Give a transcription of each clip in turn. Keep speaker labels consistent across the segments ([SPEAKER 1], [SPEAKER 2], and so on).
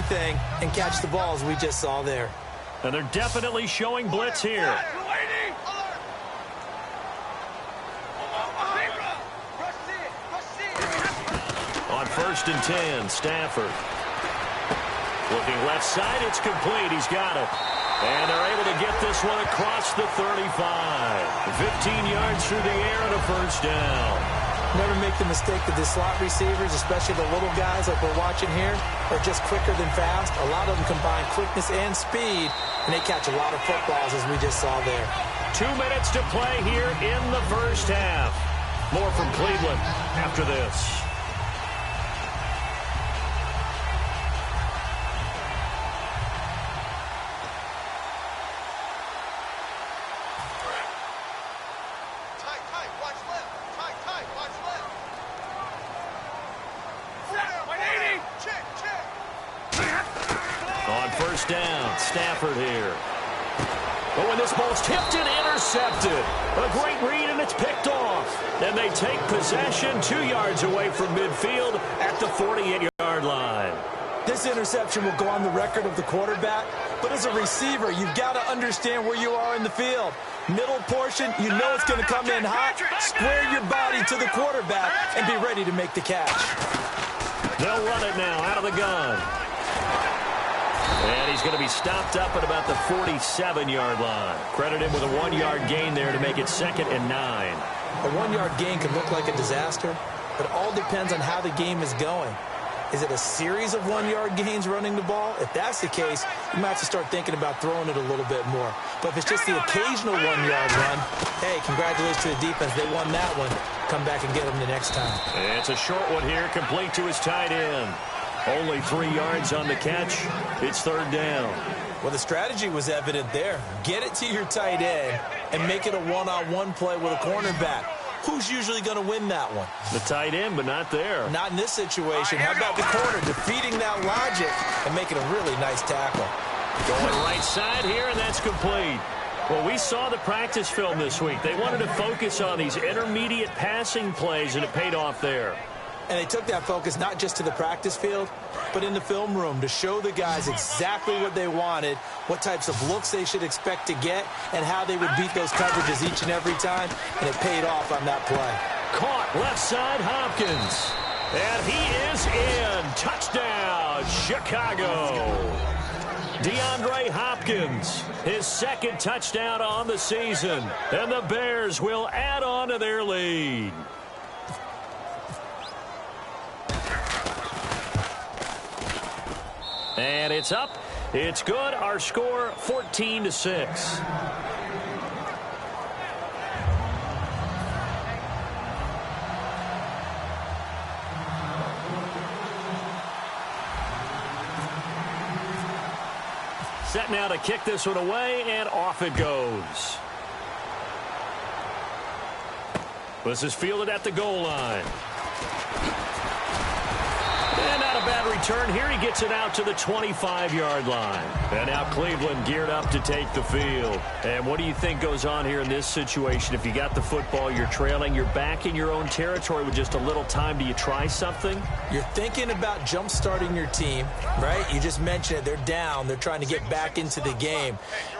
[SPEAKER 1] anything and catch the ball, as we just saw there.
[SPEAKER 2] And they're definitely showing blitz here. On 1st and 10, Stafford. Looking left side, it's complete. He's got it. And they're able to get this one across the 35. 15 yards through the air and a first down.
[SPEAKER 1] Never make the mistake that the slot receivers, especially the little guys like we're watching here, are just quicker than fast. A lot of them combine quickness and speed, and they catch a lot of footballs, as we just saw there.
[SPEAKER 2] 2 minutes to play here in the first half. More from Cleveland after this. On first down, Stafford here. But when this ball's tipped and intercepted, a great read, and it's picked off. And they take possession 2 yards away from midfield at the 48-yard line.
[SPEAKER 1] This interception will go on the record of the quarterback, but as a receiver, you've got to understand where you are in the field. Middle portion, you know it's going to come in hot. Square your body to the quarterback and be ready to make the catch.
[SPEAKER 2] They'll run it now out of the gun. And he's going to be stopped up at about the 47-yard line. Credit him with a 1-yard gain there to make it 2nd and 9.
[SPEAKER 1] A 1-yard gain can look like a disaster, but it all depends on how the game is going. Is it a series of 1-yard gains running the ball? If that's the case, you might have to start thinking about throwing it a little bit more. But if it's just the occasional 1-yard run, hey, congratulations to the defense. They won that one. Come back and get them the next time.
[SPEAKER 2] It's a short one here, complete to his tight end. Only 3 yards on the catch. It's 3rd down.
[SPEAKER 1] Well, the strategy was evident there. Get it to your tight end and make it a one-on-one play with a cornerback. Who's usually going to win that one?
[SPEAKER 2] The tight end, but not there.
[SPEAKER 1] Not in this situation. How about the corner defeating that logic and making a really nice tackle?
[SPEAKER 2] Going right side here, and that's complete. Well, we saw the practice film this week. They wanted to focus on these intermediate passing plays, and it paid off there.
[SPEAKER 1] And they took that focus not just to the practice field, but in the film room to show the guys exactly what they wanted, what types of looks they should expect to get, and how they would beat those coverages each and every time, and it paid off on that play.
[SPEAKER 2] Caught left side, Hopkins. And he is in. Touchdown, Chicago. DeAndre Hopkins, his 2nd touchdown on the season. And the Bears will add on to their lead. And it's up. It's good. Our score, 14-6. Set now to kick this one away, and off it goes. This is fielded at the goal line. And not a bad return here. He gets it out to the 25-yard line. And now Cleveland geared up to take the field. And what do you think goes on here in this situation? If you got the football, you're trailing, you're back in your own territory with just a little time. Do you try something?
[SPEAKER 1] You're thinking about jump-starting your team, right? You just mentioned it. They're down. They're trying to get back into the game.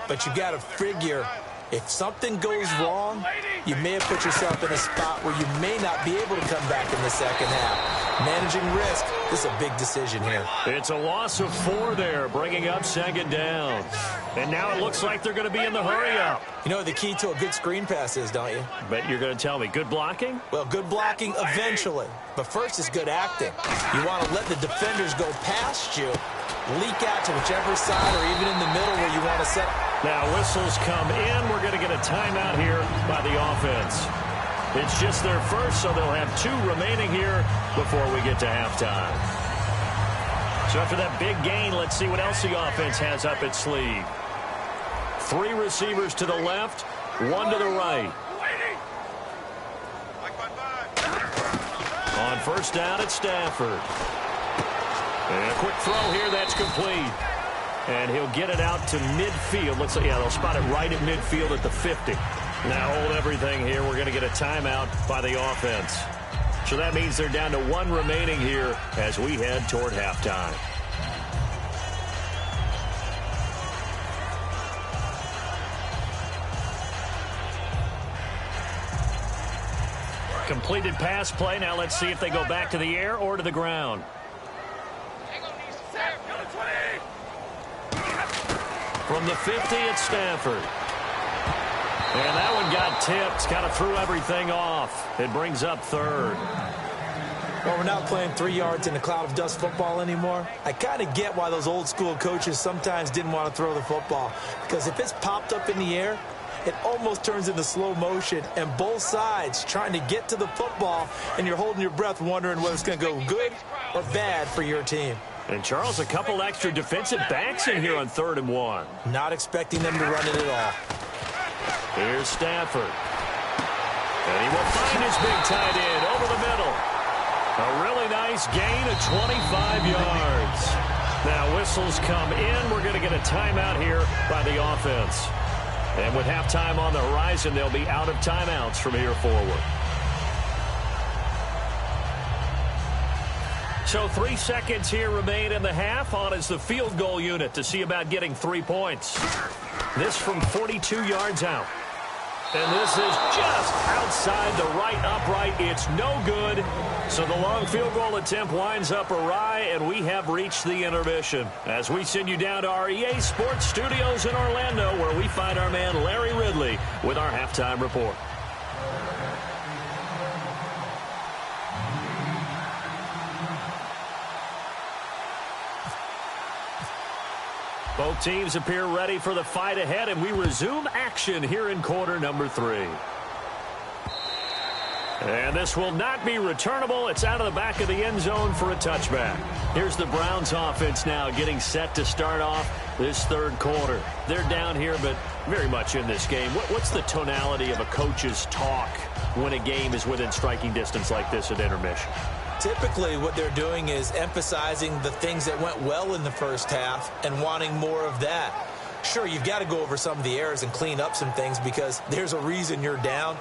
[SPEAKER 1] But you got to figure, if something goes wrong, you may have put yourself in a spot where you may not be able to come back in the second half. Managing risk, this is a big decision here.
[SPEAKER 2] It's a loss of 4 there, bringing up 2nd down. And now it looks like they're going to be in the hurry-up.
[SPEAKER 1] You know what the key to a good screen pass is, don't you?
[SPEAKER 2] Bet you're going to tell me. Good blocking?
[SPEAKER 1] Well, good blocking eventually. But first is good acting. You want to let the defenders go past you, leak out to whichever side or even in the middle where you want to set.
[SPEAKER 2] Now whistles come in. We're going to get a timeout here by the offense. It's just their first, so they'll have 2 remaining here before we get to halftime. So after that big gain, let's see what else the offense has up its sleeve. 3 receivers to the left, 1 to the right. On first down, it's Stafford. And a quick throw here, that's complete. And he'll get it out to midfield. Looks like, yeah, they'll spot it right at midfield at the 50. Now hold everything here. We're going to get a timeout by the offense. So that means they're down to 1 remaining here as we head toward halftime. Completed pass play. Now let's see if they go back to the air or to the ground. From the 50, it's Stafford. And that one got tipped. Kind of threw everything off. It brings up third.
[SPEAKER 1] Well, we're not playing 3 yards in a cloud of dust football anymore. I kind of get why those old school coaches sometimes didn't want to throw the football. Because if it's popped up in the air, it almost turns into slow motion, and both sides trying to get to the football, and you're holding your breath wondering whether it's going to go good or bad for your team.
[SPEAKER 2] And, Charles, a couple extra defensive backs in here on 3rd and 1.
[SPEAKER 1] Not expecting them to run it at all.
[SPEAKER 2] Here's Stafford. And he will find his big tight end over the middle. A really nice gain of 25 yards. Now whistles come in. We're going to get a timeout here by the offense. And with halftime on the horizon, they'll be out of timeouts from here forward. So 3 seconds here remain in the half. On is the field goal unit to see about getting 3 points. This from 42 yards out. And this is just outside the right upright. It's no good. So the long field goal attempt winds up awry, and we have reached the intermission. As we send you down to our EA Sports Studios in Orlando, where we find our man Larry Ridley with our halftime report. Both teams appear ready for the fight ahead, and we resume action here in quarter number 3. And this will not be returnable. It's out of the back of the end zone for a touchback. Here's the Browns offense now getting set to start off this 3rd quarter. They're down here, but very much in this game. What's the tonality of a coach's talk when a game is within striking distance like this at intermission?
[SPEAKER 1] Typically, what they're doing is emphasizing the things that went well in the first half and wanting more of that. Sure, you've got to go over some of the errors and clean up some things because there's a reason you're down.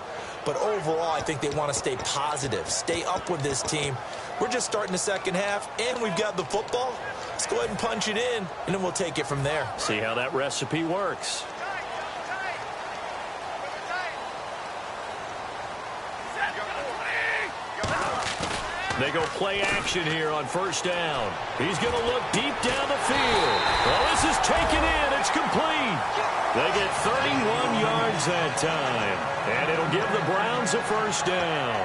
[SPEAKER 1] But overall, I think they want to stay positive, stay up with this team. We're just starting the second half, and we've got the football. Let's go ahead and punch it in, and then we'll take it from there.
[SPEAKER 2] See how that recipe works. They go play action here on 1st down. He's going to look deep down the field. Well, this is taken in. It's complete. They get 31 yards that time. And it'll give the Browns a 1st down.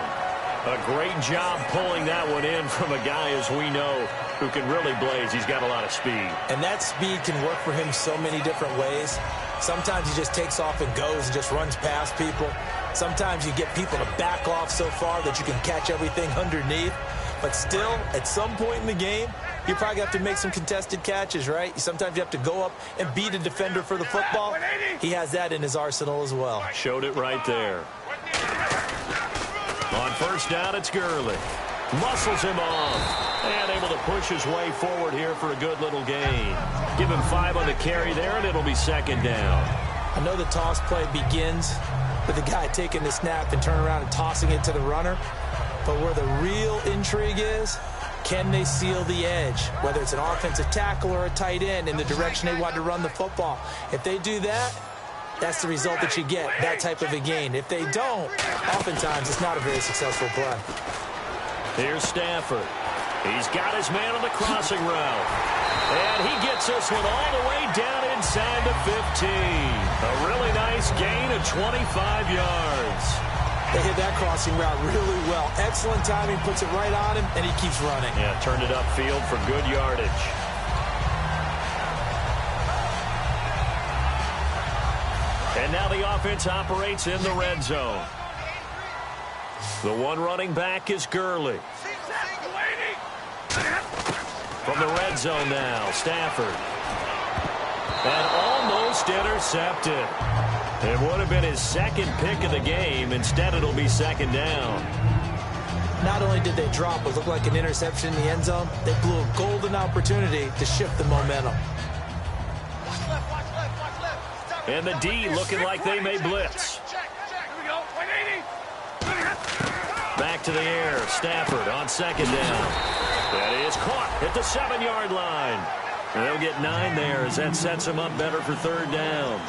[SPEAKER 2] A great job pulling that one in from a guy, as we know, who can really blaze. He's got a lot of speed.
[SPEAKER 1] And that speed can work for him so many different ways. Sometimes he just takes off and goes and just runs past people. Sometimes you get people to back off so far that you can catch everything underneath. But still, at some point in the game, you probably have to make some contested catches, right? Sometimes you have to go up and beat a defender for the football. He has that in his arsenal as well.
[SPEAKER 2] Showed it right there. On 1st down, it's Gurley. Muscles him off. And able to push his way forward here for a good little gain. Give him 5 on the carry there, and it'll be 2nd down.
[SPEAKER 1] I know the toss play begins with the guy taking the snap and turning around and tossing it to the runner. But where the real intrigue is, can they seal the edge? Whether it's an offensive tackle or a tight end in the direction they want to run the football. If they do that, that's the result that you get, that type of a gain. If they don't, oftentimes it's not a very successful play.
[SPEAKER 2] Here's Stafford. He's got his man on the crossing route. And he gets this one all the way down inside the 15. A really nice gain of 25 yards.
[SPEAKER 1] They hit that crossing route really well. Excellent timing, puts it right on him, and he keeps running.
[SPEAKER 2] Yeah, turned it upfield for good yardage. And now the offense operates in the red zone. The one running back is Gurley. From the red zone now, Stafford. And almost intercepted. It would have been his 2nd pick of the game. Instead, it'll be 2nd down.
[SPEAKER 1] Not only did they drop what looked like an interception in the end zone, they blew a golden opportunity to shift the momentum.
[SPEAKER 2] And the D looking like they may blitz. Back to the air. Stafford on 2nd down. That is caught at the 7-yard line. And they'll get 9 there as that sets them up better for 3rd down.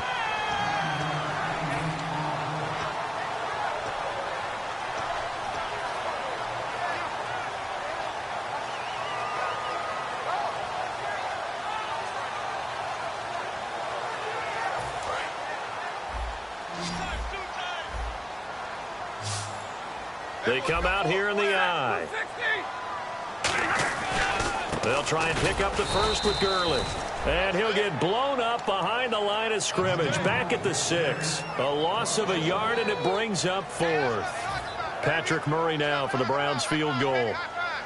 [SPEAKER 2] They come out here in the eye. They'll try and pick up the first with Gurley. And he'll get blown up behind the line of scrimmage. Back at the 6. A loss of a yard, and it brings up 4th. Patrick Murray now for the Browns field goal.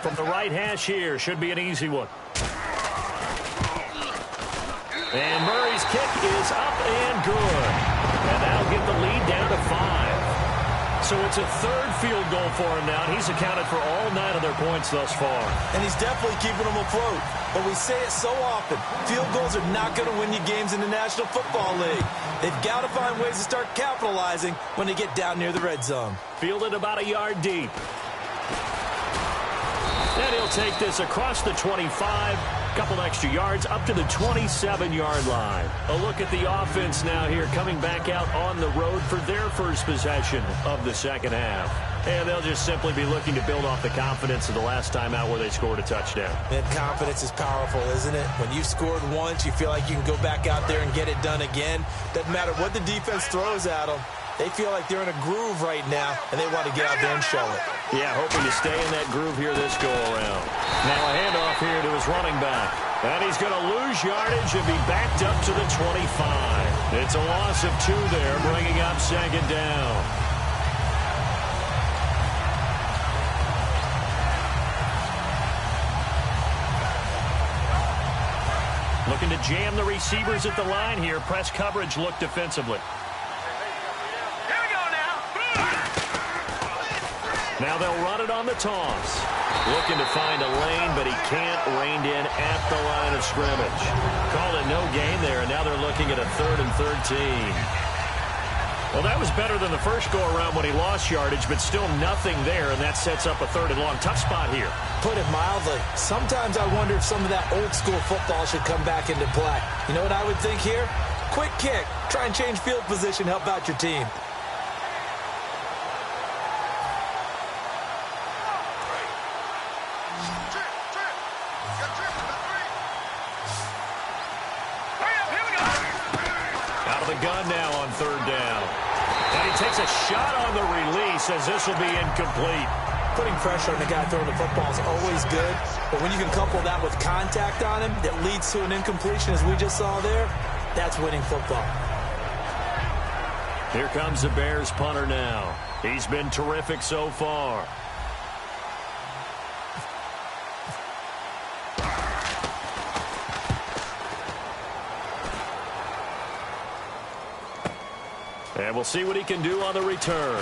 [SPEAKER 2] From the right hash here, should be an easy one. And Murray's kick is up and good. And that'll get the lead down to 5. So it's a 3rd field goal for him now, and he's accounted for all 9 of their points thus far.
[SPEAKER 1] And he's definitely keeping them afloat. But we say it so often, field goals are not going to win you games in the National Football League. They've got to find ways to start capitalizing when they get down near the red zone.
[SPEAKER 2] Fielded about a yard deep. And he'll take this across the 25. Couple extra yards up to the 27-yard line. A look at the offense now here, coming back out on the road for their first possession of the second half. And they'll just simply be looking to build off the confidence of the last time out where they scored a touchdown.
[SPEAKER 1] And confidence is powerful, isn't it? When you've scored once, you feel like you can go back out there and get it done again. Doesn't matter what the defense throws at them. They feel like they're in a groove right now, and they want to get out there and show it.
[SPEAKER 2] Yeah, hoping to stay in that groove here this go-around. Now a handoff here to his running back. And he's going to lose yardage and be backed up to the 25. It's a loss of 2 there, bringing up 2nd down. Looking to jam the receivers at the line here. Press coverage look defensively. Now they'll run it on the toss. Looking to find a lane, but he can't rein in at the line of scrimmage. Called it no gain there, and now they're looking at a 3rd and 13. Well, that was better than the first go-around when he lost yardage, but still nothing there, and that sets up a 3rd and long. Tough spot here.
[SPEAKER 1] Put it mildly. Sometimes I wonder if some of that old-school football should come back into play. You know what I would think here? Quick kick. Try and change field position, help out your team.
[SPEAKER 2] Gun now on 3rd down. And he takes a shot on the release as this will be incomplete.
[SPEAKER 1] Putting pressure on the guy throwing the football is always good, but when you can couple that with contact on him that leads to an incompletion as we just saw there, that's winning football.
[SPEAKER 2] Here comes the Bears punter now. He's been terrific so far. And we'll see what he can do on the return.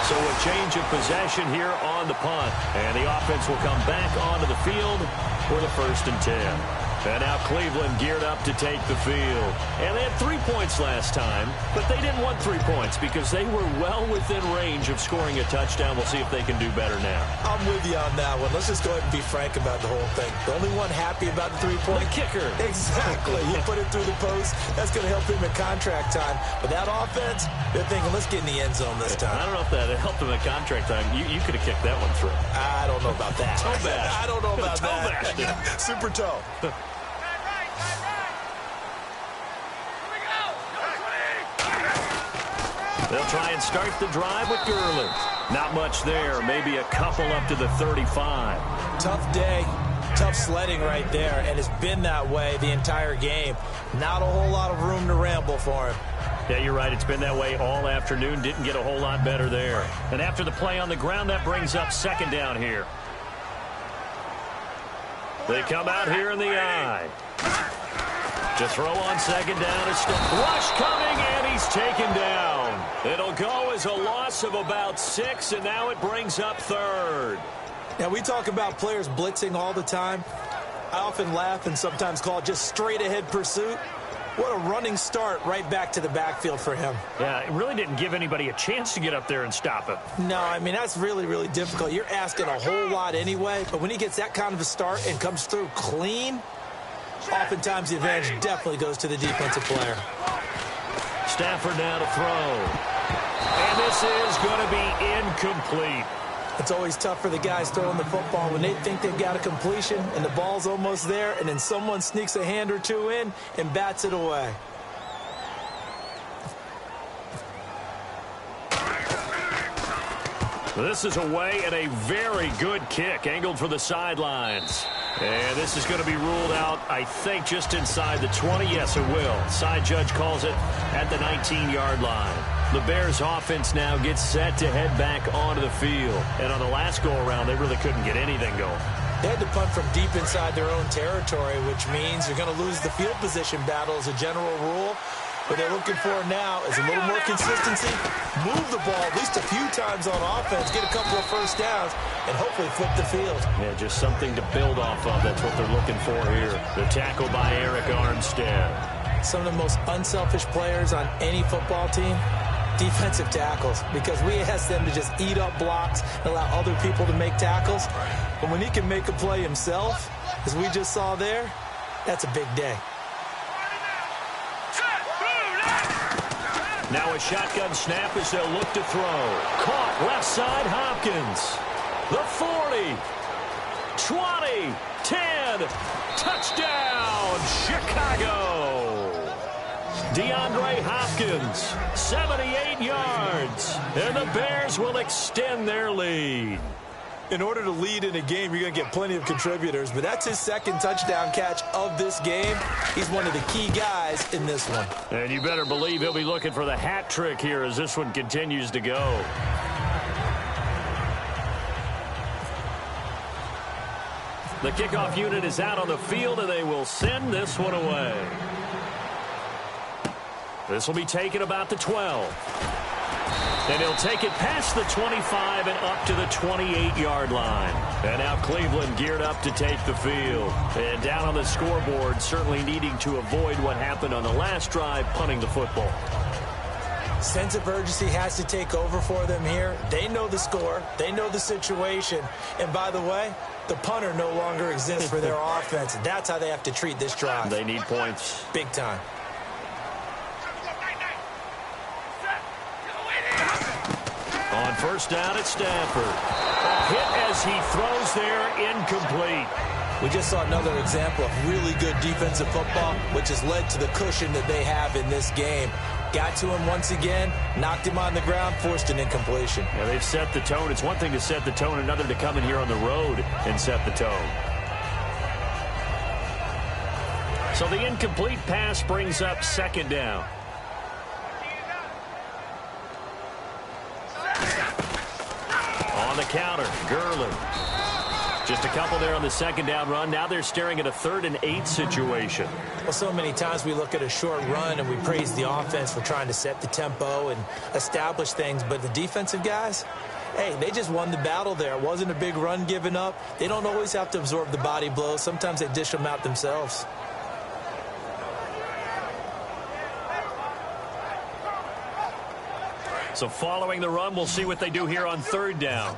[SPEAKER 2] So a change of possession here on the punt. And the offense will come back onto the field for the 1st and 10. And now Cleveland geared up to take the field. And they had 3 points last time, but they didn't want 3 points because they were well within range of scoring a touchdown. We'll see if they can do better now.
[SPEAKER 1] I'm with you on that one. Let's just go ahead and be frank about the whole thing. The only one happy about the 3-point
[SPEAKER 2] kicker.
[SPEAKER 1] Exactly. You put it through the post. That's going to help him at contract time. But that offense, they're thinking, let's get in the end zone this time.
[SPEAKER 2] I don't know if that helped him at contract time. You could have kicked that one through.
[SPEAKER 1] I don't know about that.
[SPEAKER 2] Toe bash.
[SPEAKER 1] I don't know about
[SPEAKER 2] toe
[SPEAKER 1] that.
[SPEAKER 2] Bash.
[SPEAKER 1] Super toe.
[SPEAKER 2] They'll try and start the drive with Gurley. Not much there. Maybe a couple up to the 35.
[SPEAKER 1] Tough day. Tough sledding right there, and it's been that way the entire game. Not a whole lot of room to ramble for him.
[SPEAKER 2] Yeah, you're right. It's been that way all afternoon. Didn't get a whole lot better there. And after the play on the ground, that brings up 2nd down here. They come out here in the eye. To throw on 2nd down is still rush coming, and he's taken down. It'll go as a loss of about 6, and now it brings up 3rd.
[SPEAKER 1] Now, we talk about players blitzing all the time. I often laugh and sometimes call it just straight-ahead pursuit. What a running start right back to the backfield for him.
[SPEAKER 2] Yeah, it really didn't give anybody a chance to get up there and stop him.
[SPEAKER 1] No, I mean, that's really, really difficult. You're asking a whole lot anyway, but when he gets that kind of a start and comes through clean, oftentimes the advantage definitely goes to the defensive player.
[SPEAKER 2] Stafford now to throw. And this is going to be incomplete.
[SPEAKER 1] It's always tough for the guys throwing the football when they think they've got a completion and the ball's almost there, and then someone sneaks a hand or two in and bats it away.
[SPEAKER 2] This is away and a very good kick angled for the sidelines. And this is going to be ruled out, I think, just inside the 20. Yes, it will. Side judge calls it at the 19-yard line. The Bears offense now gets set to head back onto the field. And on the last go-around, they really couldn't get anything going.
[SPEAKER 1] They had to punt from deep inside their own territory, which means you're going to lose the field position battle as a general rule. What they're looking for now is a little more consistency, move the ball at least a few times on offense, get a couple of first downs, and hopefully flip the field.
[SPEAKER 2] Yeah, just something to build off of. That's what they're looking for here. The tackle by Eric Armstead.
[SPEAKER 1] Some of the most unselfish players on any football team, defensive tackles, because we ask them to just eat up blocks and allow other people to make tackles. But when he can make a play himself, as we just saw there, that's a big day.
[SPEAKER 2] Now a shotgun snap as they'll look to throw. Caught left side, Hopkins. The 40, 20, 10, touchdown, Chicago. DeAndre Hopkins, 78 yards, and the Bears will extend their lead.
[SPEAKER 1] In order to lead in a game, you're going to get plenty of contributors, but that's his second touchdown catch of this game. He's one of the key guys in this one.
[SPEAKER 2] And you better believe he'll be looking for the hat trick here as this one continues to go. The kickoff unit is out on the field, and they will send this one away. This will be taken about the 12. And he'll take it past the 25 and up to the 28-yard line. And now Cleveland geared up to take the field. And down on the scoreboard, certainly needing to avoid what happened on the last drive, punting the football.
[SPEAKER 1] Sense of urgency has to take over for them here. They know the score. They know the situation. And by the way, the punter no longer exists for their offense. That's how they have to treat this drive.
[SPEAKER 2] They need points.
[SPEAKER 1] Big time.
[SPEAKER 2] On first down at Stafford. A hit as he throws there, incomplete.
[SPEAKER 1] We just saw another example of really good defensive football, which has led to the cushion that they have in this game. Got to him once again, knocked him on the ground, forced an incompletion.
[SPEAKER 2] Yeah, they've set the tone. It's one thing to set the tone, another to come in here on the road and set the tone. So the incomplete pass brings up second down. On the counter, Gurley. Just a couple there on the second down run. Now they're staring at a 3rd and 8 situation.
[SPEAKER 1] Well, so many times we look at a short run and we praise the offense for trying to set the tempo and establish things. But the defensive guys, hey, they just won the battle there. It wasn't a big run given up. They don't always have to absorb the body blows. Sometimes they dish them out themselves.
[SPEAKER 2] So following the run, we'll see what they do here on 3rd down.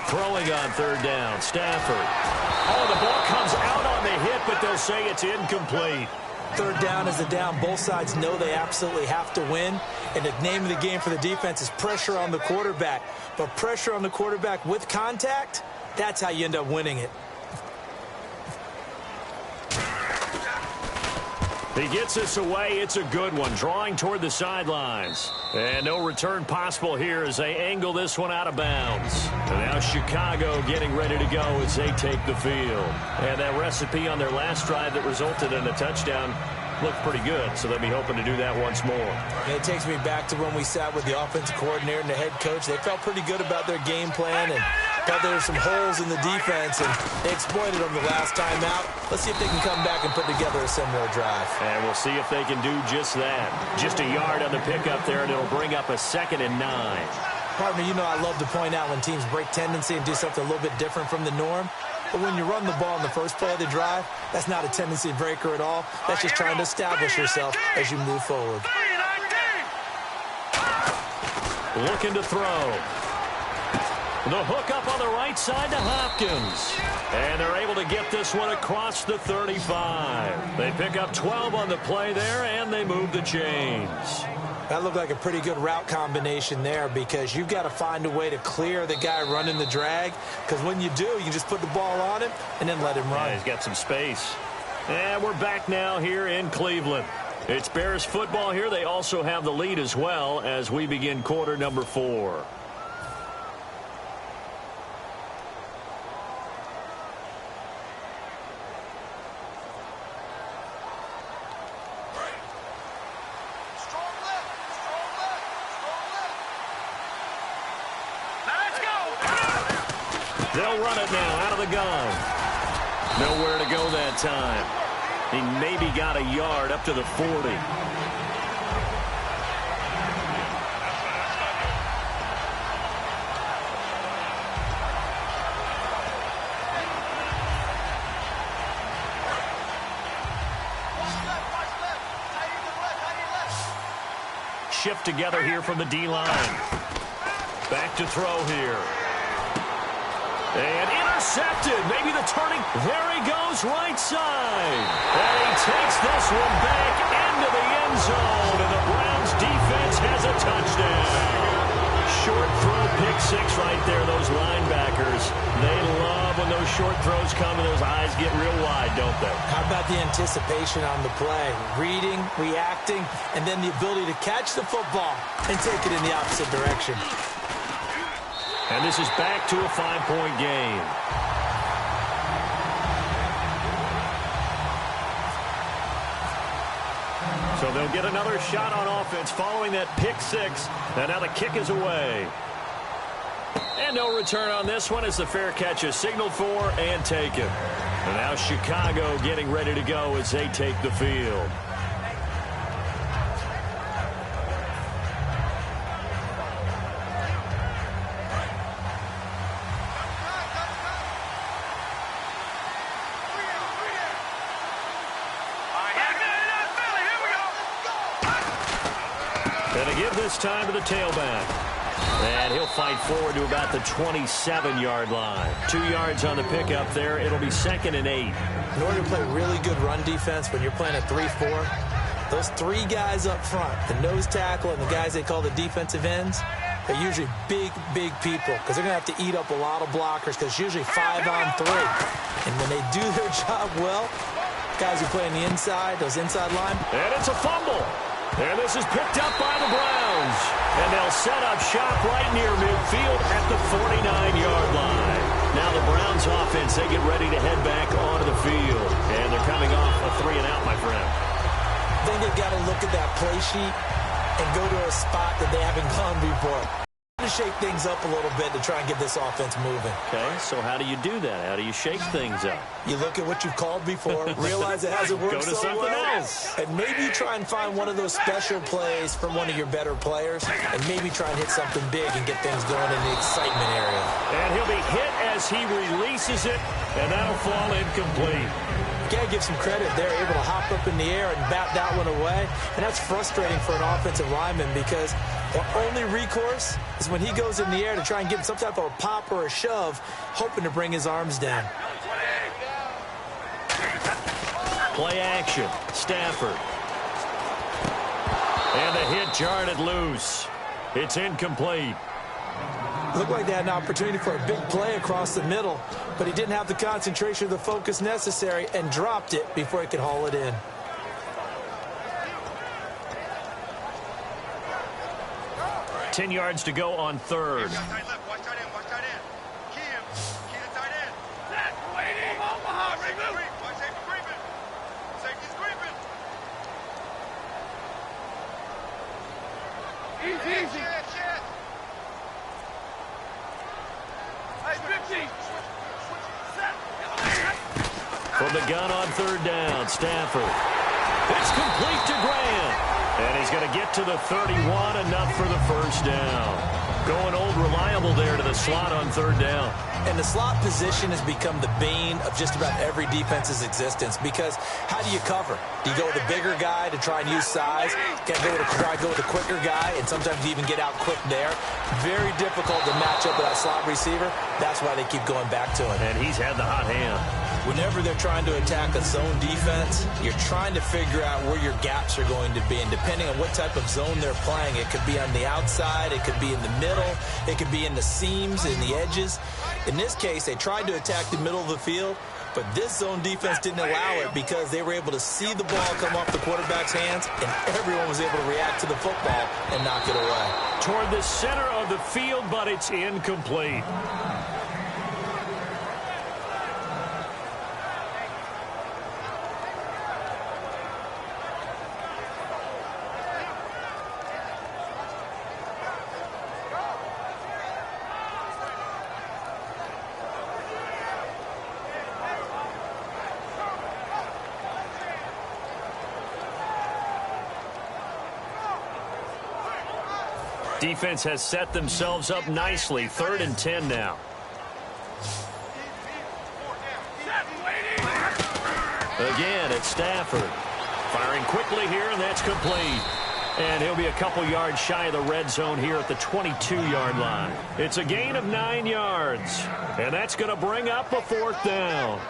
[SPEAKER 2] Throwing on 3rd down, Stafford. Oh, the ball comes out on the hit, but they'll say it's incomplete.
[SPEAKER 1] 3rd down is a down. Both sides know they absolutely have to win. And the name of the game for the defense is pressure on the quarterback. But pressure on the quarterback with contact, that's how you end up winning it.
[SPEAKER 2] He gets this away. It's a good one. Drawing toward the sidelines. And no return possible here as they angle this one out of bounds. And now Chicago getting ready to go as they take the field. And that recipe on their last drive that resulted in a touchdown looked pretty good, so they'll be hoping to do that once more.
[SPEAKER 1] And it takes me back to when we sat with the offensive coordinator and the head coach. They felt pretty good about their game plan and thought there were some holes in the defense, and they exploited them the last time out. Let's see if they can come back and put together a similar drive.
[SPEAKER 2] And we'll see if they can do just that. Just a yard on the pickup there, and it'll bring up a 2nd and 9.
[SPEAKER 1] Partner, you know I love to point out when teams break tendency and do something a little bit different from the norm. But when you run the ball in the first play of the drive, that's not a tendency breaker at all. That's just trying to establish yourself as you move forward.
[SPEAKER 2] Looking to throw. The hook up on the right side to Hopkins. And they're able to get this one across the 35. They pick up 12 on the play there, and they move the chains.
[SPEAKER 1] That looked like a pretty good route combination there because you've got to find a way to clear the guy running the drag, because when you do, you just put the ball on him and then let him run.
[SPEAKER 2] Yeah, he's got some space. And we're back now here in Cleveland. It's Bears football here. They also have the lead as well as we begin quarter number 4. They'll run it now out of the gun. Nowhere to go that time. He maybe got a yard up to the 40. Shift together here from the D-line. Back to throw here. And intercepted. Maybe the turning. There he goes, right side. And he takes this one back into the end zone. And the Browns defense has a touchdown. Short throw, pick 6 right there. Those linebackers, they love when those short throws come and those eyes get real wide, don't they?
[SPEAKER 1] How about the anticipation on the play? Reading, reacting, and then the ability to catch the football and take it in the opposite direction.
[SPEAKER 2] And this is back to a 5-point game. So they'll get another shot on offense following that pick 6. And now the kick is away. And no return on this one as the fair catch is signaled for and taken. And now Chicago getting ready to go as they take the field. And to give this time to the tailback. And he'll fight forward to about the 27-yard line. 2 yards on the pickup there. It'll be 2nd and 8.
[SPEAKER 1] In order to play really good run defense when you're playing a 3-4, those 3 guys up front, the nose tackle and the guys they call the defensive ends, they're usually big, big people because they're going to have to eat up a lot of blockers because it's usually 5 on 3. And when they do their job well, guys who play on the inside, those inside line.
[SPEAKER 2] And it's a fumble. And this is picked up by the Browns. And they'll set up shop right near midfield at the 49-yard line. Now the Browns offense, they get ready to head back onto the field. And they're coming off a 3-and-out, my friend.
[SPEAKER 1] I think they've got to look at that play sheet and go to a spot that they haven't gone before. To shake things up a little bit to try and get this offense moving.
[SPEAKER 2] Okay, so how do you do that? How do you shake things up?
[SPEAKER 1] You look at what you've called before, realize it hasn't worked
[SPEAKER 2] Go to
[SPEAKER 1] so
[SPEAKER 2] something
[SPEAKER 1] well,
[SPEAKER 2] else.
[SPEAKER 1] and maybe try and find one of those special plays from one of your better players, and maybe try and hit something big and get things going in the excitement area.
[SPEAKER 2] And he'll be hit as he releases it, and that'll fall incomplete.
[SPEAKER 1] You got to give some credit. They're able to hop up in the air and bat that one away, and that's frustrating for an offensive lineman because their only recourse is when he goes in the air to try and give some type of a pop or a shove, hoping to bring his arms down.
[SPEAKER 2] Play action. Stafford. And the hit jarred it loose. It's incomplete.
[SPEAKER 1] Looked like they had an opportunity for a big play across the middle, but he didn't have the concentration or the focus necessary and dropped it before he could haul it in.
[SPEAKER 2] Right. 10 yards to go on 3rd. From the gun on 3rd down, Stafford. It's complete to Grant. And he's going to get to the 31, enough for the first down. Going old reliable there to the slot on 3rd down.
[SPEAKER 1] And the slot position has become the bane of just about every defense's existence because how do you cover? Do you go with a bigger guy to try and use size? Can't go with a quicker guy, and sometimes you even get out quick there. Very difficult to match up with that slot receiver. That's why they keep going back to it.
[SPEAKER 2] And he's had the hot hand.
[SPEAKER 1] Whenever they're trying to attack a zone defense, you're trying to figure out where your gaps are going to be. And depending on what type of zone they're playing, it could be on the outside, it could be in the middle, it could be in the seams, in the edges. In this case, they tried to attack the middle of the field, But this zone defense didn't allow it because they were able to see the ball come off the quarterback's hands, and everyone was able to react to the football and knock it away.
[SPEAKER 2] Toward the center of the field, but it's incomplete. Defense has set themselves up nicely. 3rd and 10 now. Again, it's Stafford. Firing quickly here, and that's complete. And he'll be a couple yards shy of the red zone here at the 22-yard line. It's a gain of 9 yards. And that's going to bring up a 4th down.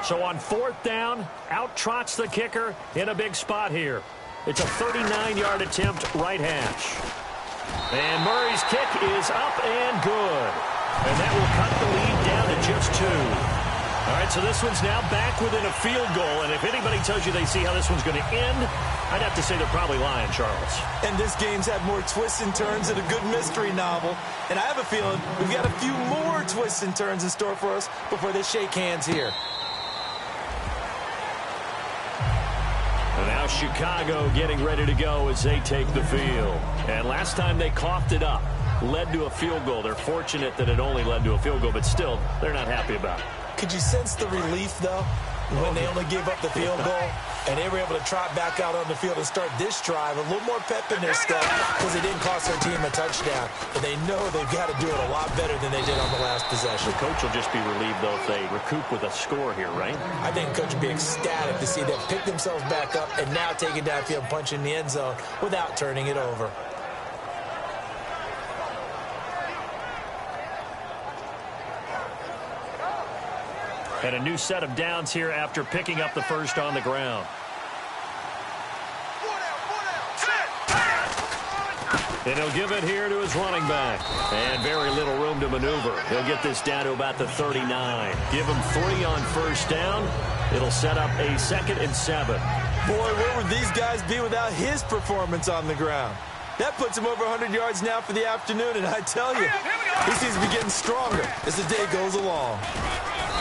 [SPEAKER 2] So on 4th down, out trots the kicker in a big spot here. It's a 39-yard attempt, right hash. And Murray's kick is up and good. And that will cut the lead down to just 2. All right, so this one's now back within a field goal. And if anybody tells you they see how this one's going to end, I'd have to say they're probably lying, Charles.
[SPEAKER 1] And this game's had more twists and turns than a good mystery novel. And I have a feeling we've got a few more twists and turns in store for us before they shake hands here.
[SPEAKER 2] And now Chicago getting ready to go as they take the field. And last time they coughed it up, led to a field goal. They're fortunate that it only led to a field goal, but still, they're not happy about it.
[SPEAKER 1] Could you sense the relief, though, when they only gave up the field goal? And they were able to trot back out on the field and start this drive. A little more pep in their step because it didn't cost their team a touchdown. But they know they've got to do it a lot better than they did on the last possession.
[SPEAKER 2] The coach will just be relieved, though, if they recoup with a score here, right?
[SPEAKER 1] I think the coach would be ecstatic to see them pick themselves back up and now take it downfield, punch in the end zone without turning it over.
[SPEAKER 2] And a new set of downs here after picking up the first on the ground. And he'll give it here to his running back. And very little room to maneuver. He'll get this down to about the 39. Give him 3 on first down. It'll set up a 2nd and 7.
[SPEAKER 1] Boy, where would these guys be without his performance on the ground? That puts him over 100 yards now for the afternoon, and I tell you, he seems to be getting stronger as the day goes along.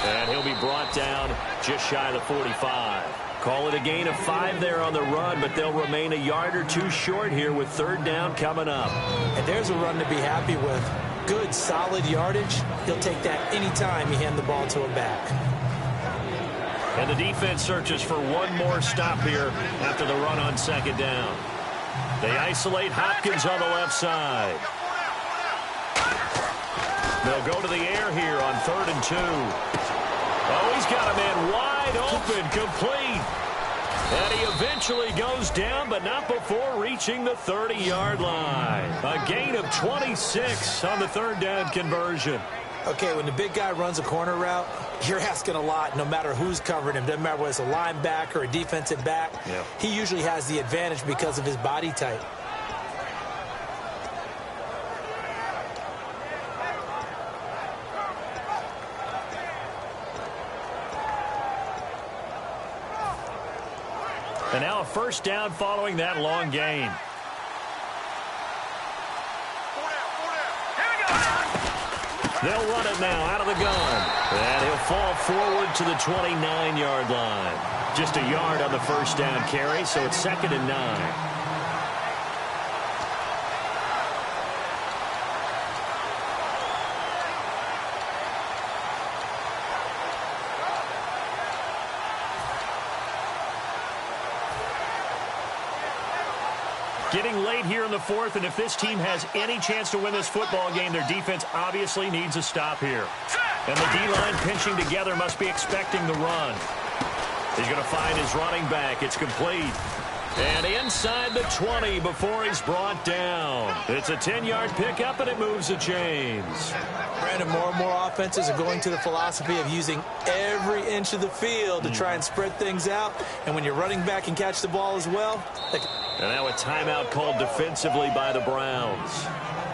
[SPEAKER 2] And he'll be brought down just shy of the 45. Call it a gain of 5 there on the run, but they'll remain a yard or 2 short here with 3rd down coming up.
[SPEAKER 1] And there's a run to be happy with. Good, solid yardage. He'll take that anytime you hand the ball to him back.
[SPEAKER 2] And the defense searches for one more stop here after the run on 2nd down. They isolate Hopkins on the left side. They'll go to the air here on 3rd and 2. Oh, he's got a man wide open, complete. And he eventually goes down, but not before reaching the 30-yard line. A gain of 26 on the 3rd down conversion.
[SPEAKER 1] Okay, when the big guy runs a corner route, you're asking a lot no matter who's covering him. Doesn't matter whether it's a linebacker or a defensive back.
[SPEAKER 2] Yeah.
[SPEAKER 1] He usually has the advantage because of his body type.
[SPEAKER 2] And now a first down following that long gain. They'll run it now out of the gun. And he'll fall forward to the 29-yard line. Just a yard on the first down carry, so it's 2nd and 9. Getting late here in the 4th, and if this team has any chance to win this football game, their defense obviously needs a stop here. And the D-line pinching together must be expecting the run. He's going to find his running back. It's complete. And inside the 20 before he's brought down. It's a 10-yard pickup, and it moves the chains.
[SPEAKER 1] Brandon, more and more offenses are going to the philosophy of using every inch of the field to try and spread things out. And when you're running back and catch the ball as well.
[SPEAKER 2] And now a timeout called defensively by the Browns.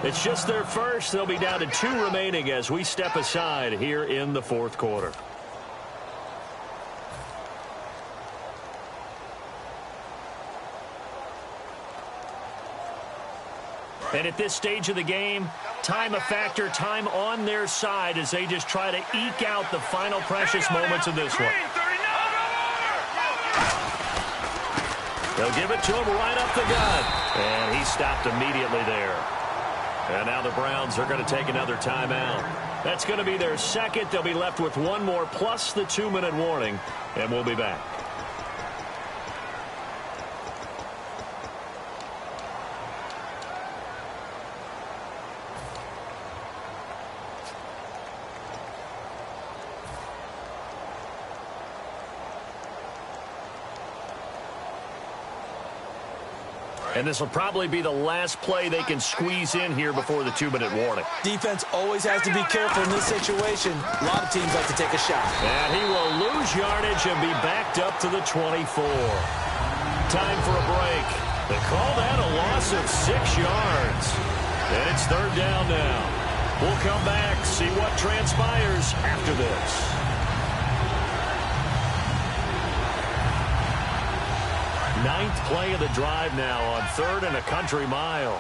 [SPEAKER 2] It's just their first. They'll be down to 2 remaining as we step aside here in the fourth quarter. And at this stage of the game, time a factor, time on their side as they just try to eke out the final precious moments of this one. They'll give it to him right up the gut. And he stopped immediately there. And now the Browns are going to take another timeout. That's going to be their second. They'll be left with one more plus the 2-minute warning. And we'll be back. And this will probably be the last play they can squeeze in here before the 2-minute warning.
[SPEAKER 1] Defense always has to be careful in this situation. A lot of teams like to take a shot.
[SPEAKER 2] And he will lose yardage and be backed up to the 24. Time for a break. They call that a loss of 6 yards. And it's third down now. We'll come back, see what transpires after this. Ninth play of the drive now on 3rd and a country mile.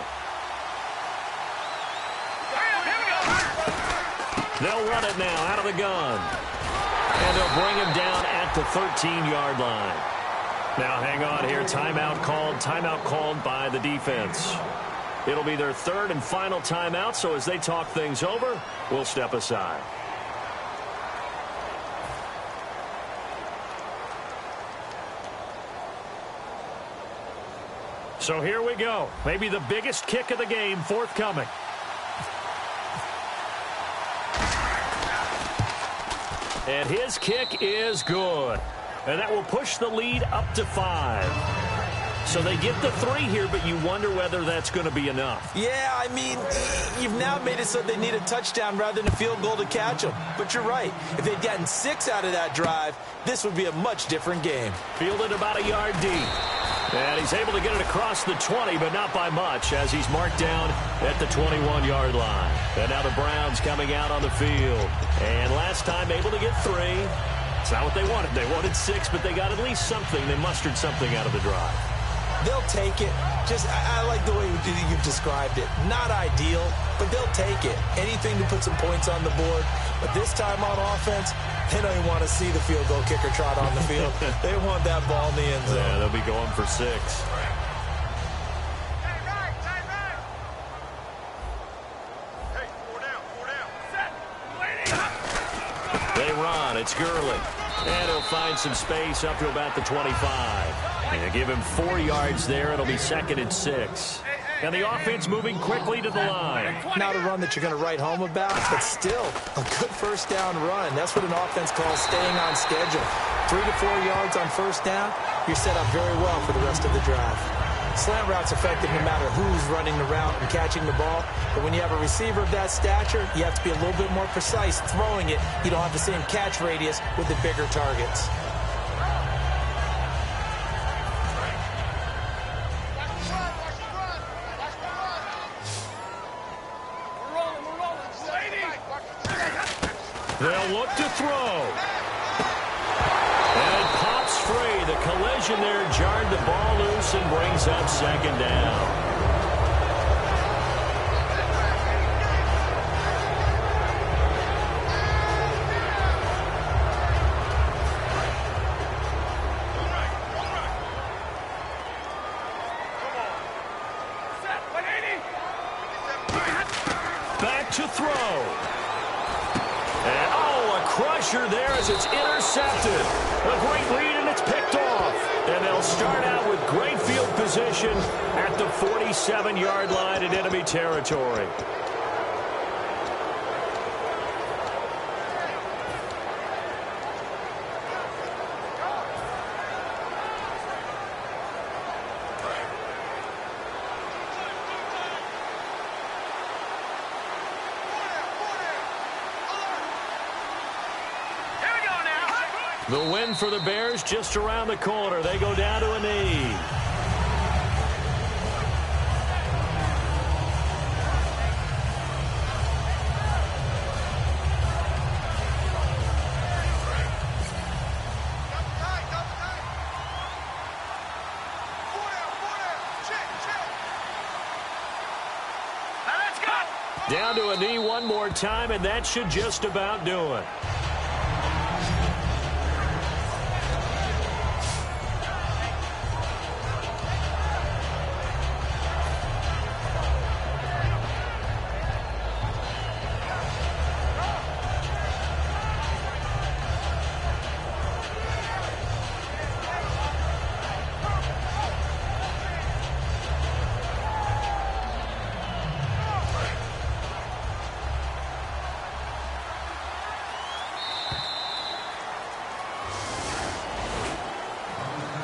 [SPEAKER 2] They'll run it now out of the gun. And they'll bring him down at the 13-yard line. Now hang on here. Timeout called by the defense. It'll be their 3rd and final timeout, so as they talk things over, we'll step aside. So here we go. Maybe the biggest kick of the game forthcoming. And his kick is good. And that will push the lead up to 5. So they get the 3 here, but you wonder whether that's going to be enough.
[SPEAKER 1] Yeah, I mean, you've now made it so they need a touchdown rather than a field goal to catch them. But you're right. If they'd gotten 6 out of that drive, this would be a much different game.
[SPEAKER 2] Fielded about a yard deep. And he's able to get it across the 20, but not by much, as he's marked down at the 21-yard line. And now the Browns coming out on the field. And last time able to get 3. It's not what they wanted. They wanted 6, but they got at least something. They mustered something out of the drive.
[SPEAKER 1] They'll take it. I like the way you've described it. Not ideal, but they'll take it. Anything to put some points on the board. But this time on offense, they don't even want to see the field goal kicker trot on the field. They want that ball in the end zone.
[SPEAKER 2] Yeah, they'll be going for 6. They run. It's Gurley. And he'll find some space up to about the 25. And they'll give him 4 yards there. It'll be 2nd and 6. And the offense moving quickly to the line.
[SPEAKER 1] Not a run that you're going to write home about, but still a good first down run. That's what an offense calls staying on schedule. 3 to 4 yards on first down, you're set up very well for the rest of the drive. Slant route's effective no matter who's running the route and catching the ball. But when you have a receiver of that stature, you have to be a little bit more precise throwing it. You don't have the same catch radius with the bigger targets.
[SPEAKER 2] They'll look to throw. And it pops free. The collision there jarred the ball loose and brings up 2nd down. Back to throw. And, oh, a crusher there as it's intercepted. A great read, and it's picked off. And they'll start out with great field position at the 47-yard line in enemy territory. The win for the Bears just around the corner. They go down to a knee. Down to a knee one more time, and that should just about do it.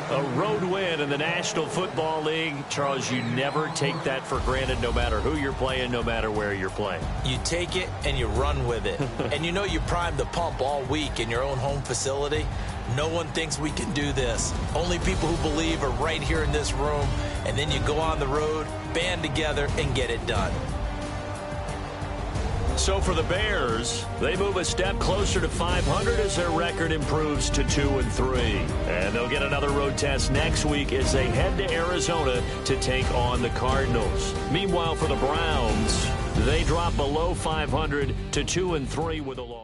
[SPEAKER 2] A road win in the National Football League. Charles, you never take that for granted, no matter who you're playing, no matter where you're playing.
[SPEAKER 1] You take it and you run with it. And you know you primed the pump all week in your own home facility. No one thinks we can do this. Only people who believe are right here in this room. And then you go on the road, band together, and get it done.
[SPEAKER 2] So for the Bears, they move a step closer to 500 as their record improves to 2-3. And they'll get another road test next week as they head to Arizona to take on the Cardinals. Meanwhile, for the Browns, they drop below 500 to 2-3 with a loss.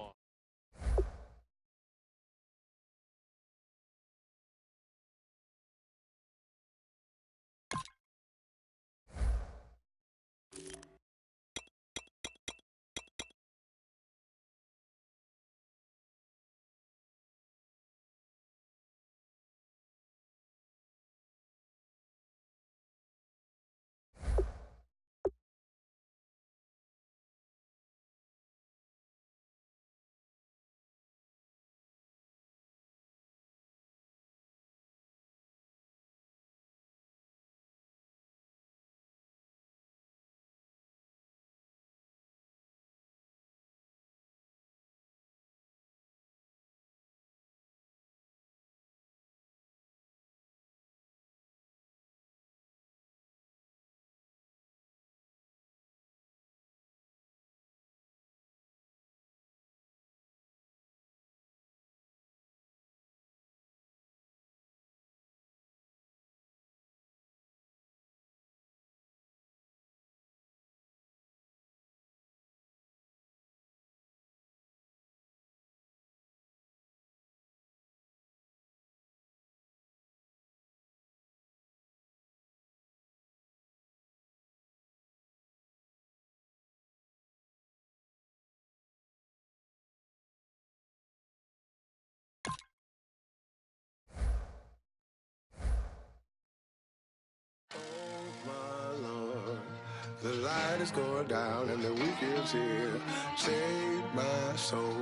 [SPEAKER 3] The light is going down and the week is here. Save my soul.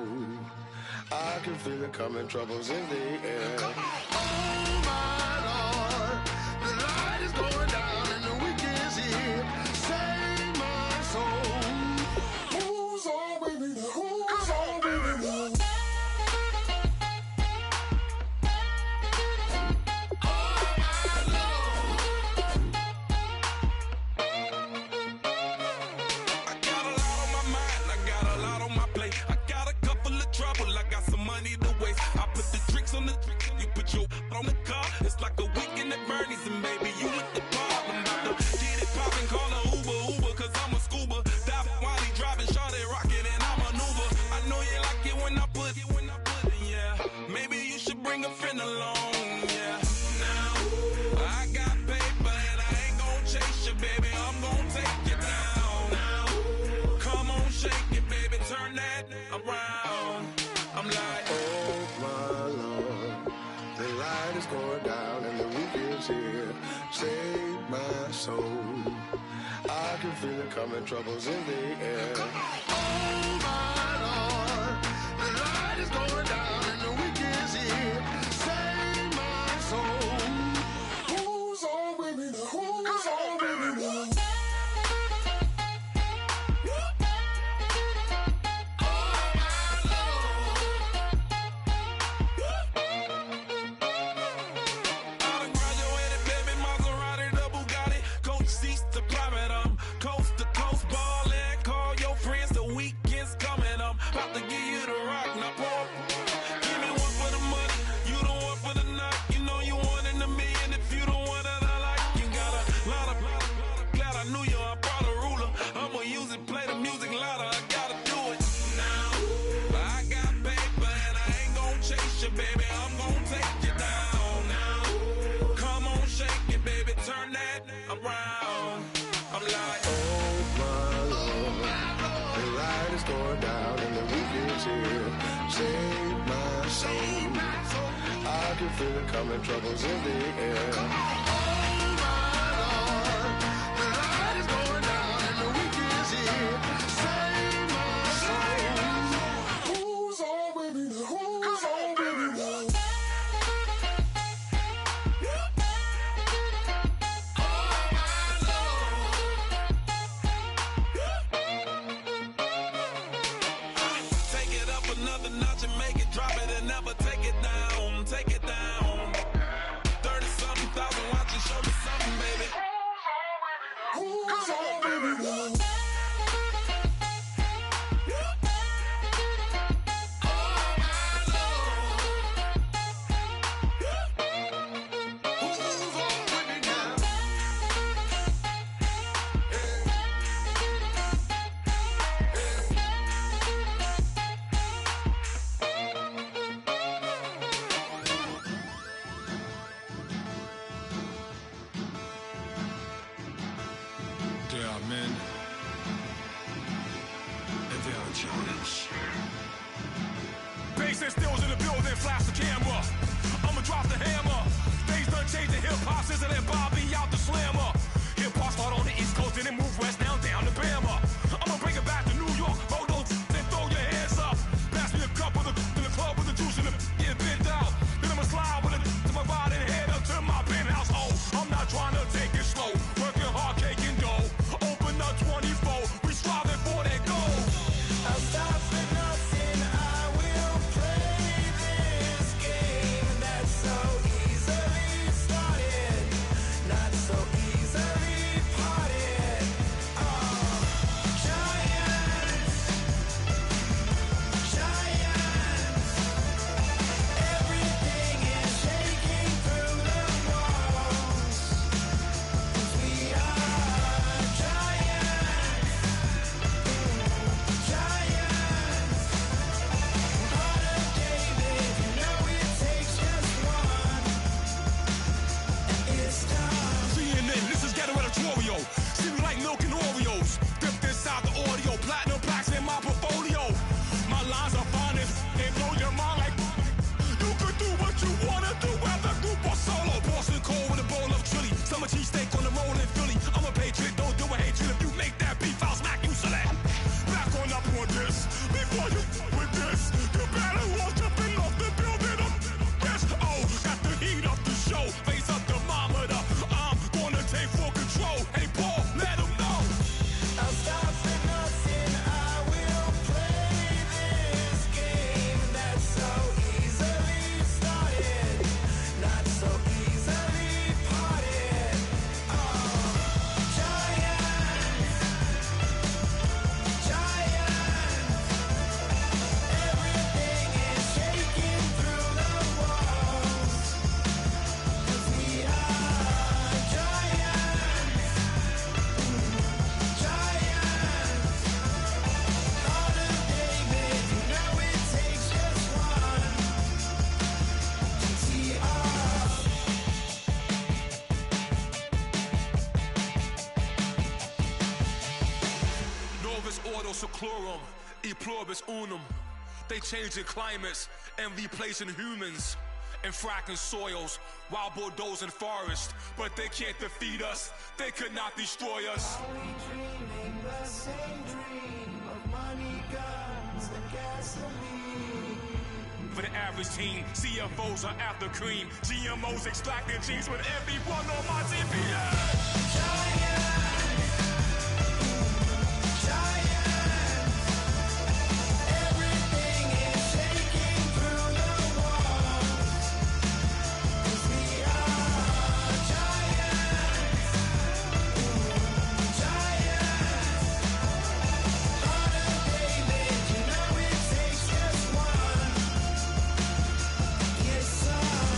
[SPEAKER 3] I can feel it coming, troubles in the air. Oh my Lord, the light is going down and the week is here. Save my soul. Who's all with me now? Who's all with me now?
[SPEAKER 4] On the car, it's like a weekend at Bernie's, and baby, you with the problem. About to get it poppin', call a Uber, cause I'm a scuba. Dive while he driving, shawty rocket, and I maneuver. I know you like it when I put it, yeah. Maybe you should bring a friend along, yeah. Now, I got paper, and I ain't gon' chase you, baby, I'm gon' take you down. Now, come on, shake it, baby, turn that around. I'm like,
[SPEAKER 3] oh my Lord. The light is going down and the week is here. Save my soul. I can feel it coming, troubles in the air. Oh my Lord, the light is going down and the week is here. Save my soul. Who's all with me now? Who's all with me now? Oh my Lord.
[SPEAKER 4] the music louder, I gotta do it now. I got paper and I ain't gon' chase you, baby. I'm gon' take you down now. Come on, shake it, baby. Turn that around. I'm like,
[SPEAKER 3] Oh my Lord, the light is going down and the weekend's here. Save my soul. I can feel it coming, troubles in the air. Oh my Lord, the light is going down and the weekend's here. Save my soul. Who's on with me now? Who's on with me now?
[SPEAKER 4] take it up another notch and make it drop it and never take it down. Take it down. 30-something thousand watching, show me something, baby.
[SPEAKER 3] Who's on with me now?
[SPEAKER 5] There are men, and there are giants.
[SPEAKER 6] Bass and stills in the building, flash the camera. I'ma drop the hammer. Things done changed the hip-hop, Sizzle and Bobby out the slammer. Hip-hop start on the East Coast and then move west now down to Bama. I'ma bring it back to New York, roll those and throw your hands up. Pass me a cup of the in the club with the juice in the get bent out. Then I'ma slide with it to my ride and head up to my penthouse. Oh, I'm not trying to take it slow, working hard, cake and dough. Open up 24, we striving for that goal.
[SPEAKER 4] I'll stop for nothing, I will play this game that's so easily started, not so easily parted. Giants, giants, everything is shaking through the walls, 'cause we are giants, giants. Heart of David, you know it takes just one, and it's time.
[SPEAKER 6] CNN, this is ghetto editorial. See me like milk and Oreos. Dipped inside the audio, platinum plaques in my portfolio. My lines are finest, they blow your mind like you could do what you wanna do, whether group or solo. Boston cold with a bowl of chili, summer cheesesteak on the roll in Philly. I'm a patriot, don't do a hatred. If you make that beef, I'll smack you select. Back on up on this, before you with this, you better walk jumping off the building up. Yes, oh, got the heat up the show, face up the thermometer. I'm gonna take full control. Hey, Paul, let him know.
[SPEAKER 4] I'll stop for nothing, I will play this game that's so easily started, not so easily parted. Giants, giants, everything is shaking through the walls, 'cause we are giants, giants. Heart of David, you know it takes just one to tee up.
[SPEAKER 6] Novus ordo seclorum, e pluribus unum. They changing climates and replacing humans and fracking soils while bulldozing forests. But they can't defeat us, they could not destroy us.
[SPEAKER 4] Are we dreaming the same dream of money, guns, and gasoline?
[SPEAKER 6] For the average team, CFOs are after cream. GMOs extracting genes with everyone on my TPS.
[SPEAKER 4] Giants, giants, everything is shaking through the walls, 'cause we are giants, giants. Heart of David, you know it takes just one. Yes, son.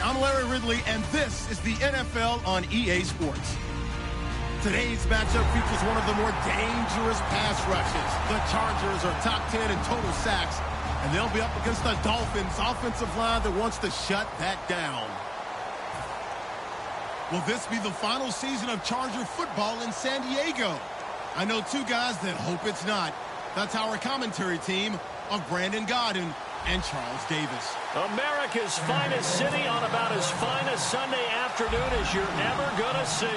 [SPEAKER 7] I'm Larry Ridley, and this is the NFL on EA Sports. Today's matchup features one of the more dangerous pass rushes. The Chargers are top 10 in total sacks, and they'll be up against the Dolphins' offensive line that wants to shut that down. Will this be the final season of Charger football in San Diego? I know two guys that hope it's not. That's our commentary team of Brandon Godden and Charles Davis.
[SPEAKER 2] America's finest city on about as fine a Sunday afternoon as you're ever going to see.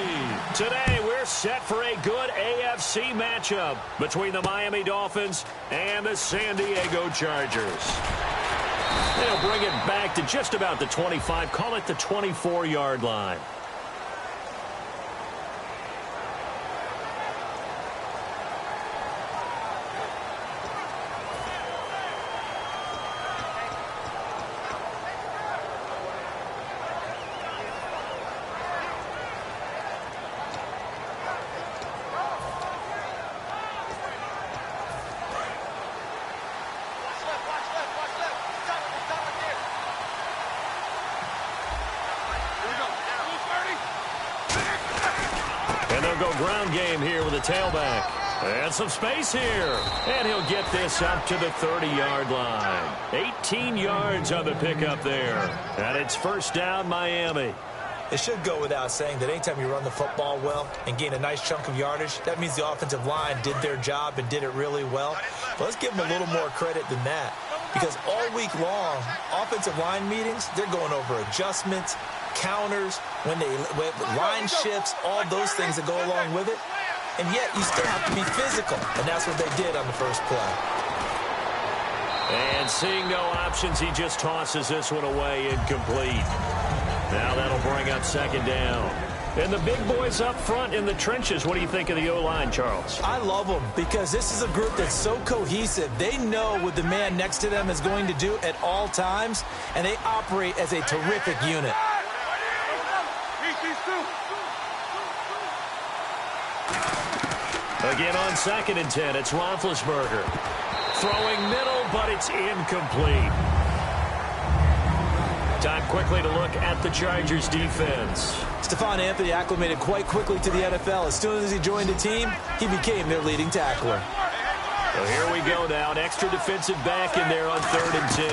[SPEAKER 2] Today, we're set for a good AFC matchup between the Miami Dolphins and the San Diego Chargers. They'll bring it back to just about the 25, call it the 24-yard line. Ground game here with a tailback. And some space here. And he'll get this up to the 30-yard line. 18 yards on the pickup there. And it's first down, Miami.
[SPEAKER 1] It should go without saying that anytime you run the football well and gain a nice chunk of yardage, that means the offensive line did their job and did it really well. But let's give them a little more credit than that. Because all week long, offensive line meetings, they're going over adjustments, counters, when line shifts, all those things that go along with it. And yet you still have to be physical. And that's what they did on the first play.
[SPEAKER 2] And seeing no options, he just tosses this one away incomplete. Now that'll bring up second down. And the big boys up front in the trenches, what do you think of the O-line, Charles?
[SPEAKER 1] I love them because this is a group that's so cohesive. They know what the man next to them is going to do at all times, and they operate as a terrific unit.
[SPEAKER 2] Again on 2nd and 10, it's Roethlisberger. Throwing middle, but it's incomplete. Time quickly to look at the Chargers defense.
[SPEAKER 1] Stephon Anthony acclimated quite quickly to the NFL. As soon as he joined the team, he became their leading tackler.
[SPEAKER 2] So here we go now, an extra defensive back in there on 3rd and 10.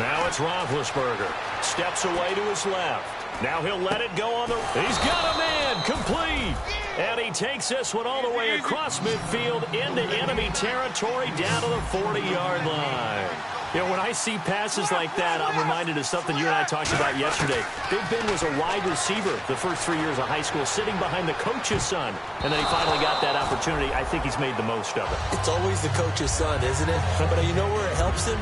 [SPEAKER 2] Now it's Roethlisberger. Steps away to his left. Now he'll let it go on the... He's got a man, complete. And he takes this one all the way across midfield into enemy territory down to the 40-yard line. You know, when I see passes like that, I'm reminded of something you and I talked about yesterday. Big Ben was a wide receiver the first 3 years of high school, sitting behind the coach's son. And then he finally got that opportunity. I think he's made the most of it.
[SPEAKER 1] It's always the coach's son, isn't it? But you know where it helps him?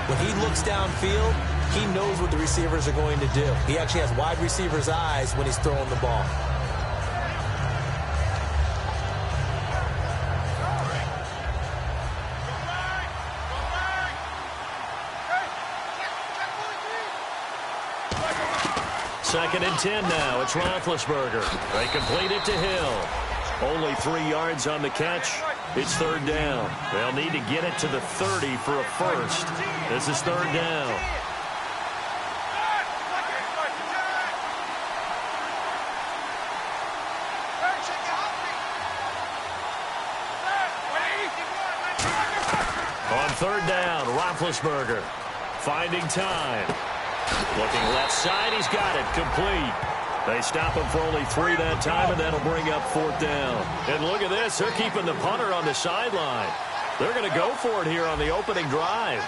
[SPEAKER 1] When he looks downfield, he knows what the receivers are going to do. He actually has wide receivers' eyes when he's throwing the ball.
[SPEAKER 2] Second and 10 now. It's Roethlisberger. They complete it to Hill. Only 3 yards on the catch. It's third down. They'll need to get it to the 30 for a first. This is third down. On third down, Roethlisberger finding time. Looking left side, he's got it, complete. They stop him for only 3 that time, and that'll bring up fourth down. And look at this, they're keeping the punter on the sideline. They're going to go for it here on the opening drive.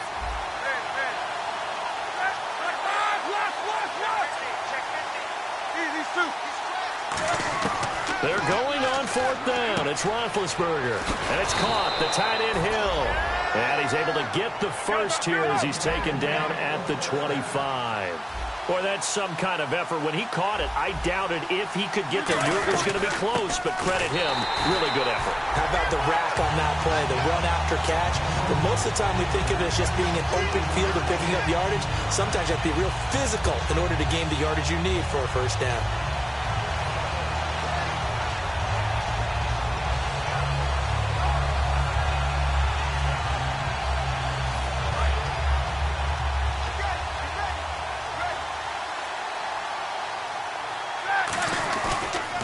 [SPEAKER 2] They're going on fourth down. It's Roethlisberger, and it's caught, the tight end Hill. And he's able to get the first here as he's taken down at the 25. Boy, that's some kind of effort. When he caught it, I doubted if he could get there. Knew it was going to be close, but credit him. Really good effort.
[SPEAKER 1] How about the rack on that play, the run after catch? But most of the time we think of it as just being an open field and picking up yardage. Sometimes you have to be real physical in order to gain the yardage you need for a first down.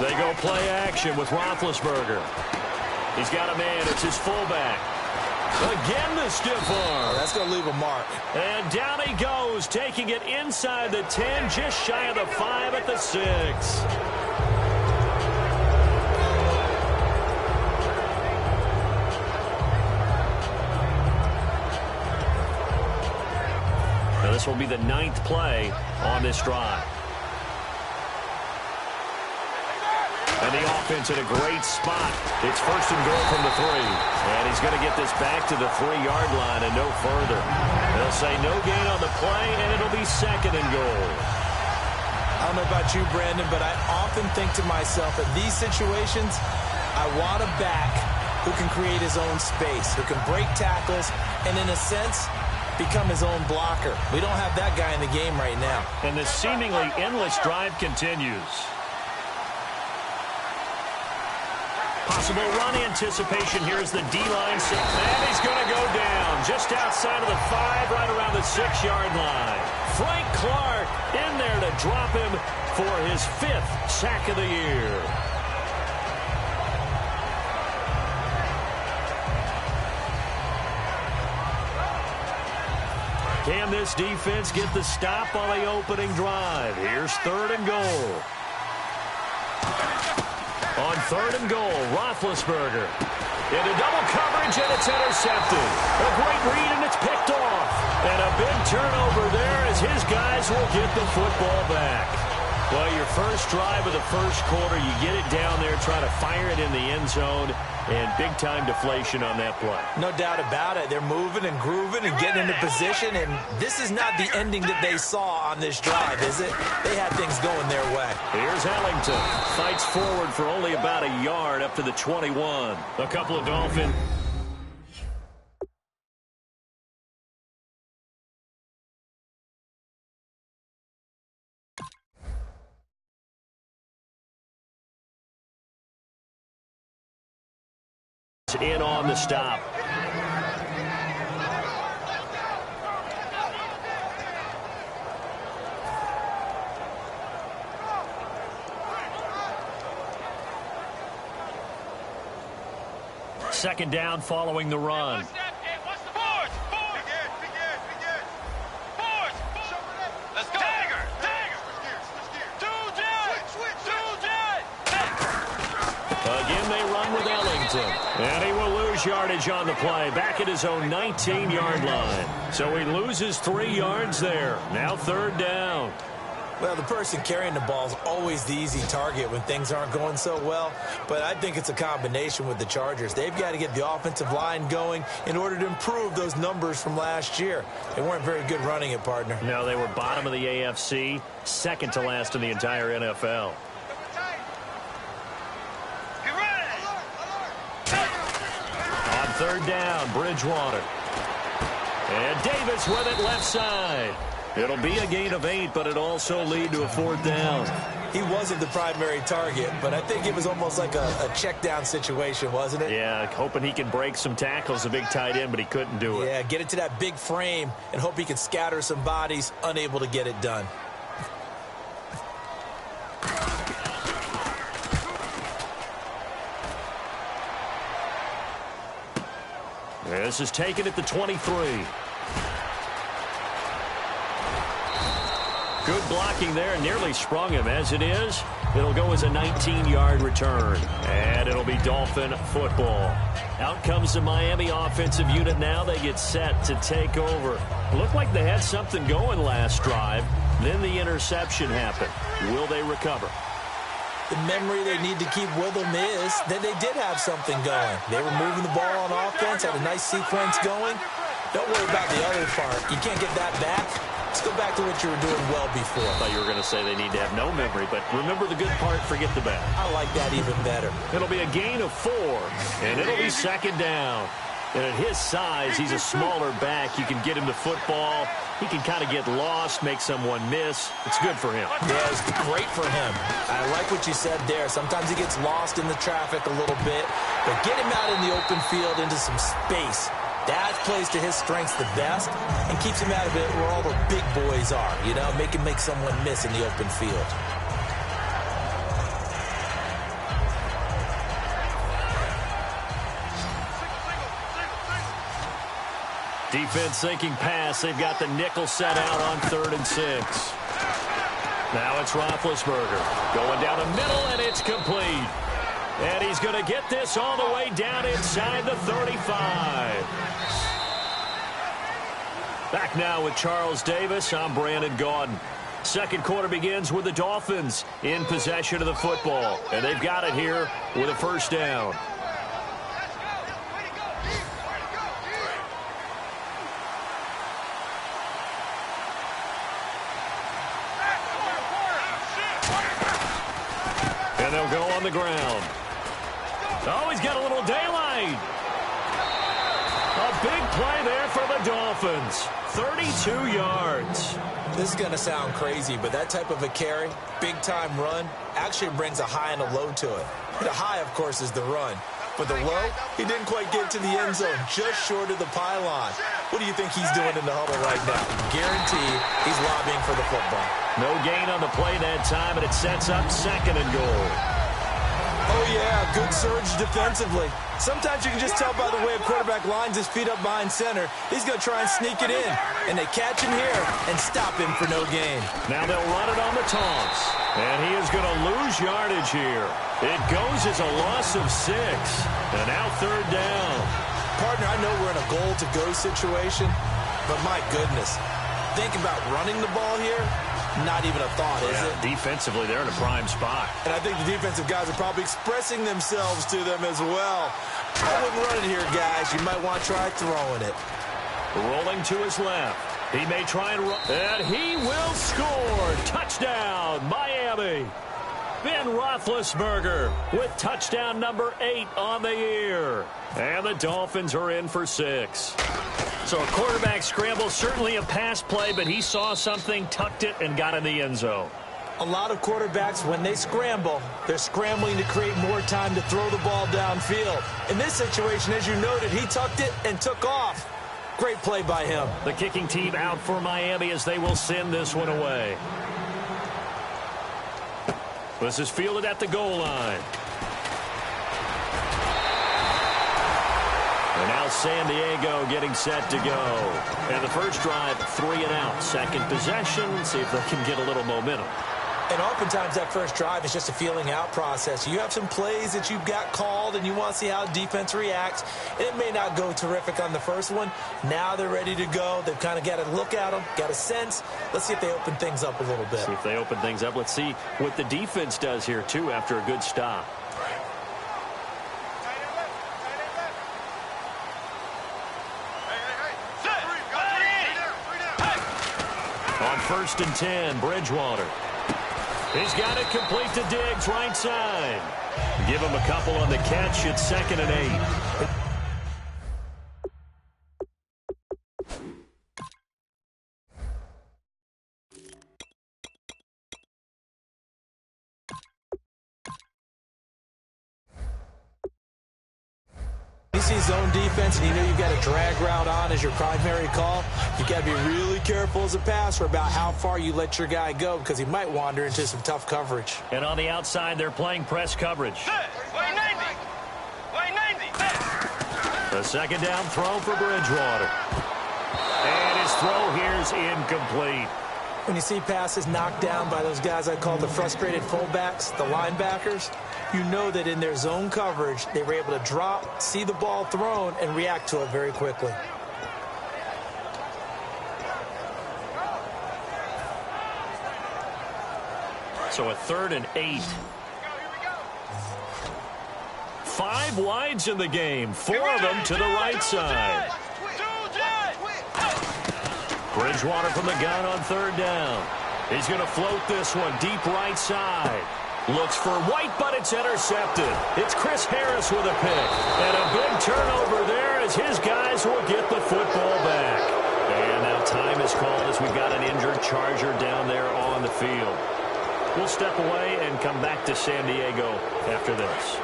[SPEAKER 2] They go play action with Roethlisberger. He's got a man. It's his fullback. Again, the stiff arm.
[SPEAKER 1] That's going to leave a mark.
[SPEAKER 2] And down he goes, taking it inside the 10, just shy of the 5 at the 6. Now this will be the 9th play on this drive. And the offense in a great spot. It's first and goal from the 3. And he's going to get this back to the 3-yard line and no further. They'll say no gain on the play, and it'll be second and goal.
[SPEAKER 1] I don't know about you, Brandon, but I often think to myself, at these situations, I want a back who can create his own space, who can break tackles, and in a sense, become his own blocker. We don't have that guy in the game right now.
[SPEAKER 2] And the seemingly endless drive continues. Possible run anticipation. Here's the D-line set. And he's going to go down just outside of the 5, right around the 6-yard line. Frank Clark in there to drop him for his 5th sack of the year. Can this defense get the stop on the opening drive? Here's third and goal. On third and goal, Roethlisberger into double coverage, and it's intercepted. A great read, and it's picked off. And a big turnover there as his guys will get the football back. Well, your first drive of the first quarter, you get it down there, try to fire it in the end zone, and big-time deflation on that play.
[SPEAKER 1] No doubt about it. They're moving and grooving and getting into position, and this is not the ending that they saw on this drive, is it? They had things going their way.
[SPEAKER 2] Here's Ellington. Fights forward for only about a yard up to the 21. A couple of Dolphins. In on the stop. Second down following the run. Again, they run with Ellington. And he will lose yardage on the play, back at his own 19-yard line. So he loses 3 yards there. Now third down.
[SPEAKER 1] Well, the person carrying the ball is always the easy target when things aren't going so well, but I think it's a combination with the Chargers. They've got to get the offensive line going in order to improve those numbers from last year. They weren't very good running it, partner.
[SPEAKER 2] No, they were bottom of the AFC, second to last in the entire NFL. On third down, Bridgewater. And Davis with it left side. It'll be a gain of 8, but it also lead to a fourth down.
[SPEAKER 1] He wasn't the primary target, but I think it was almost like a check down situation, wasn't it?
[SPEAKER 2] Yeah, hoping he can break some tackles, a big tight end, but he couldn't do it.
[SPEAKER 1] Yeah, get it to that big frame and hope he can scatter some bodies, unable to get it done.
[SPEAKER 2] This is taken at the 23. Good blocking there, nearly sprung him. As it is, it'll go as a 19-yard return. And it'll be Dolphin football. Out comes the Miami offensive unit now. They get set to take over. Looked like they had something going last drive. Then the interception happened. Will they recover?
[SPEAKER 1] The memory they need to keep with them is that they did have something going. They were moving the ball on offense, had a nice sequence going. Don't worry about the other part. You can't get that back. Let's go back to what you were doing well before.
[SPEAKER 2] I thought you were going to say they need to have no memory, but remember the good part, forget the bad.
[SPEAKER 1] I like that even better.
[SPEAKER 2] It'll be a gain of 4, and it'll be second down. And at his size, he's a smaller back. You can get him to football. He can kind of get lost, make someone miss. It's good for him.
[SPEAKER 1] Yeah, it's great for him. I like what you said there. Sometimes he gets lost in the traffic a little bit, but get him out in the open field into some space. That plays to his strengths the best and keeps him out of it where all the big boys are, you know, make someone miss in the open field.
[SPEAKER 2] Defense thinking pass. They've got the nickel set out on 3rd and 6. Now it's Roethlisberger going down the middle, and it's complete. And he's going to get this all the way down inside the 35. Back now with Charles Davis. I'm Brandon Gaudin. Second quarter begins with the Dolphins in possession of the football. And they've got it here with a first down. And they'll go on the ground. Oh, he's got a little daylight. A big play there for the Dolphins. 32 yards.
[SPEAKER 1] This is going to sound crazy, but that type of a carry, big-time run, actually brings a high and a low to it. The high, of course, is the run. But the low, he didn't quite get to the end zone, just short of the pylon. What do you think he's doing in the huddle right now? Guaranteed he's lobbying for the football.
[SPEAKER 2] No gain on the play that time, and it sets up 2nd and goal.
[SPEAKER 1] Oh, yeah, good surge defensively. Sometimes you can just tell by the way a quarterback lines his feet up behind center. He's going to try and sneak it in. And they catch him here and stop him for no gain.
[SPEAKER 2] Now they'll run it on the toss. And he is going to lose yardage here. It goes as a loss of 6. And now 3rd down.
[SPEAKER 1] Partner, I know we're in a goal-to-go situation, but my goodness, think about running the ball here. Not even a thought, is it?
[SPEAKER 2] Defensively, they're in a prime spot.
[SPEAKER 1] And I think the defensive guys are probably expressing themselves to them as well. I wouldn't run it here, guys. You might want to try throwing it.
[SPEAKER 2] Rolling to his left. He may try and run. And he will score. Touchdown, Miami. Ben Roethlisberger with touchdown number 8 on the year. And the Dolphins are in for 6. So a quarterback scramble, certainly a pass play, but he saw something, tucked it, and got in the end zone.
[SPEAKER 1] A lot of quarterbacks, when they scramble, they're scrambling to create more time to throw the ball downfield. In this situation, as you noted, he tucked it and took off. Great play by him.
[SPEAKER 2] The kicking team out for Miami as they will send this one away. This is fielded at the goal line. And now San Diego getting set to go. And the first drive, 3 and out. Second possession. See if they can get a little momentum.
[SPEAKER 1] And oftentimes that first drive is just a feeling out process. You have some plays that you've got called and you want to see how defense reacts. And it may not go terrific on the first one. Now they're ready to go. They've kind of got to look at them, got a sense. Let's see if they open things up a little bit.
[SPEAKER 2] See if they open things up. Let's see what the defense does here, too, after a good stop. On 1st and 10, Bridgewater. He's got it complete to Diggs, right side. Give him a couple on the catch. It's 2nd and 8.
[SPEAKER 1] You see zone defense and you know you've got a drag route on as your primary call. You've got to be really careful as a passer about how far you let your guy go because he might wander into some tough coverage.
[SPEAKER 2] And on the outside, they're playing press coverage. The 2nd down throw for Bridgewater. And his throw here's incomplete.
[SPEAKER 1] When you see passes knocked down by those guys I call the frustrated fullbacks, the linebackers, you know that in their zone coverage, they were able to drop, see the ball thrown, and react to it very quickly.
[SPEAKER 2] So a 3rd and 8. 5 wides in the game, 4 of them to the right side. Bridgewater from the gun on 3rd down. He's going to float this one deep right side. Looks for White, but it's intercepted. It's Chris Harris with a pick. And a big turnover there as his guys will get the football back. And now time is called as we've got an injured Charger down there on the field. We'll step away and come back to San Diego after this.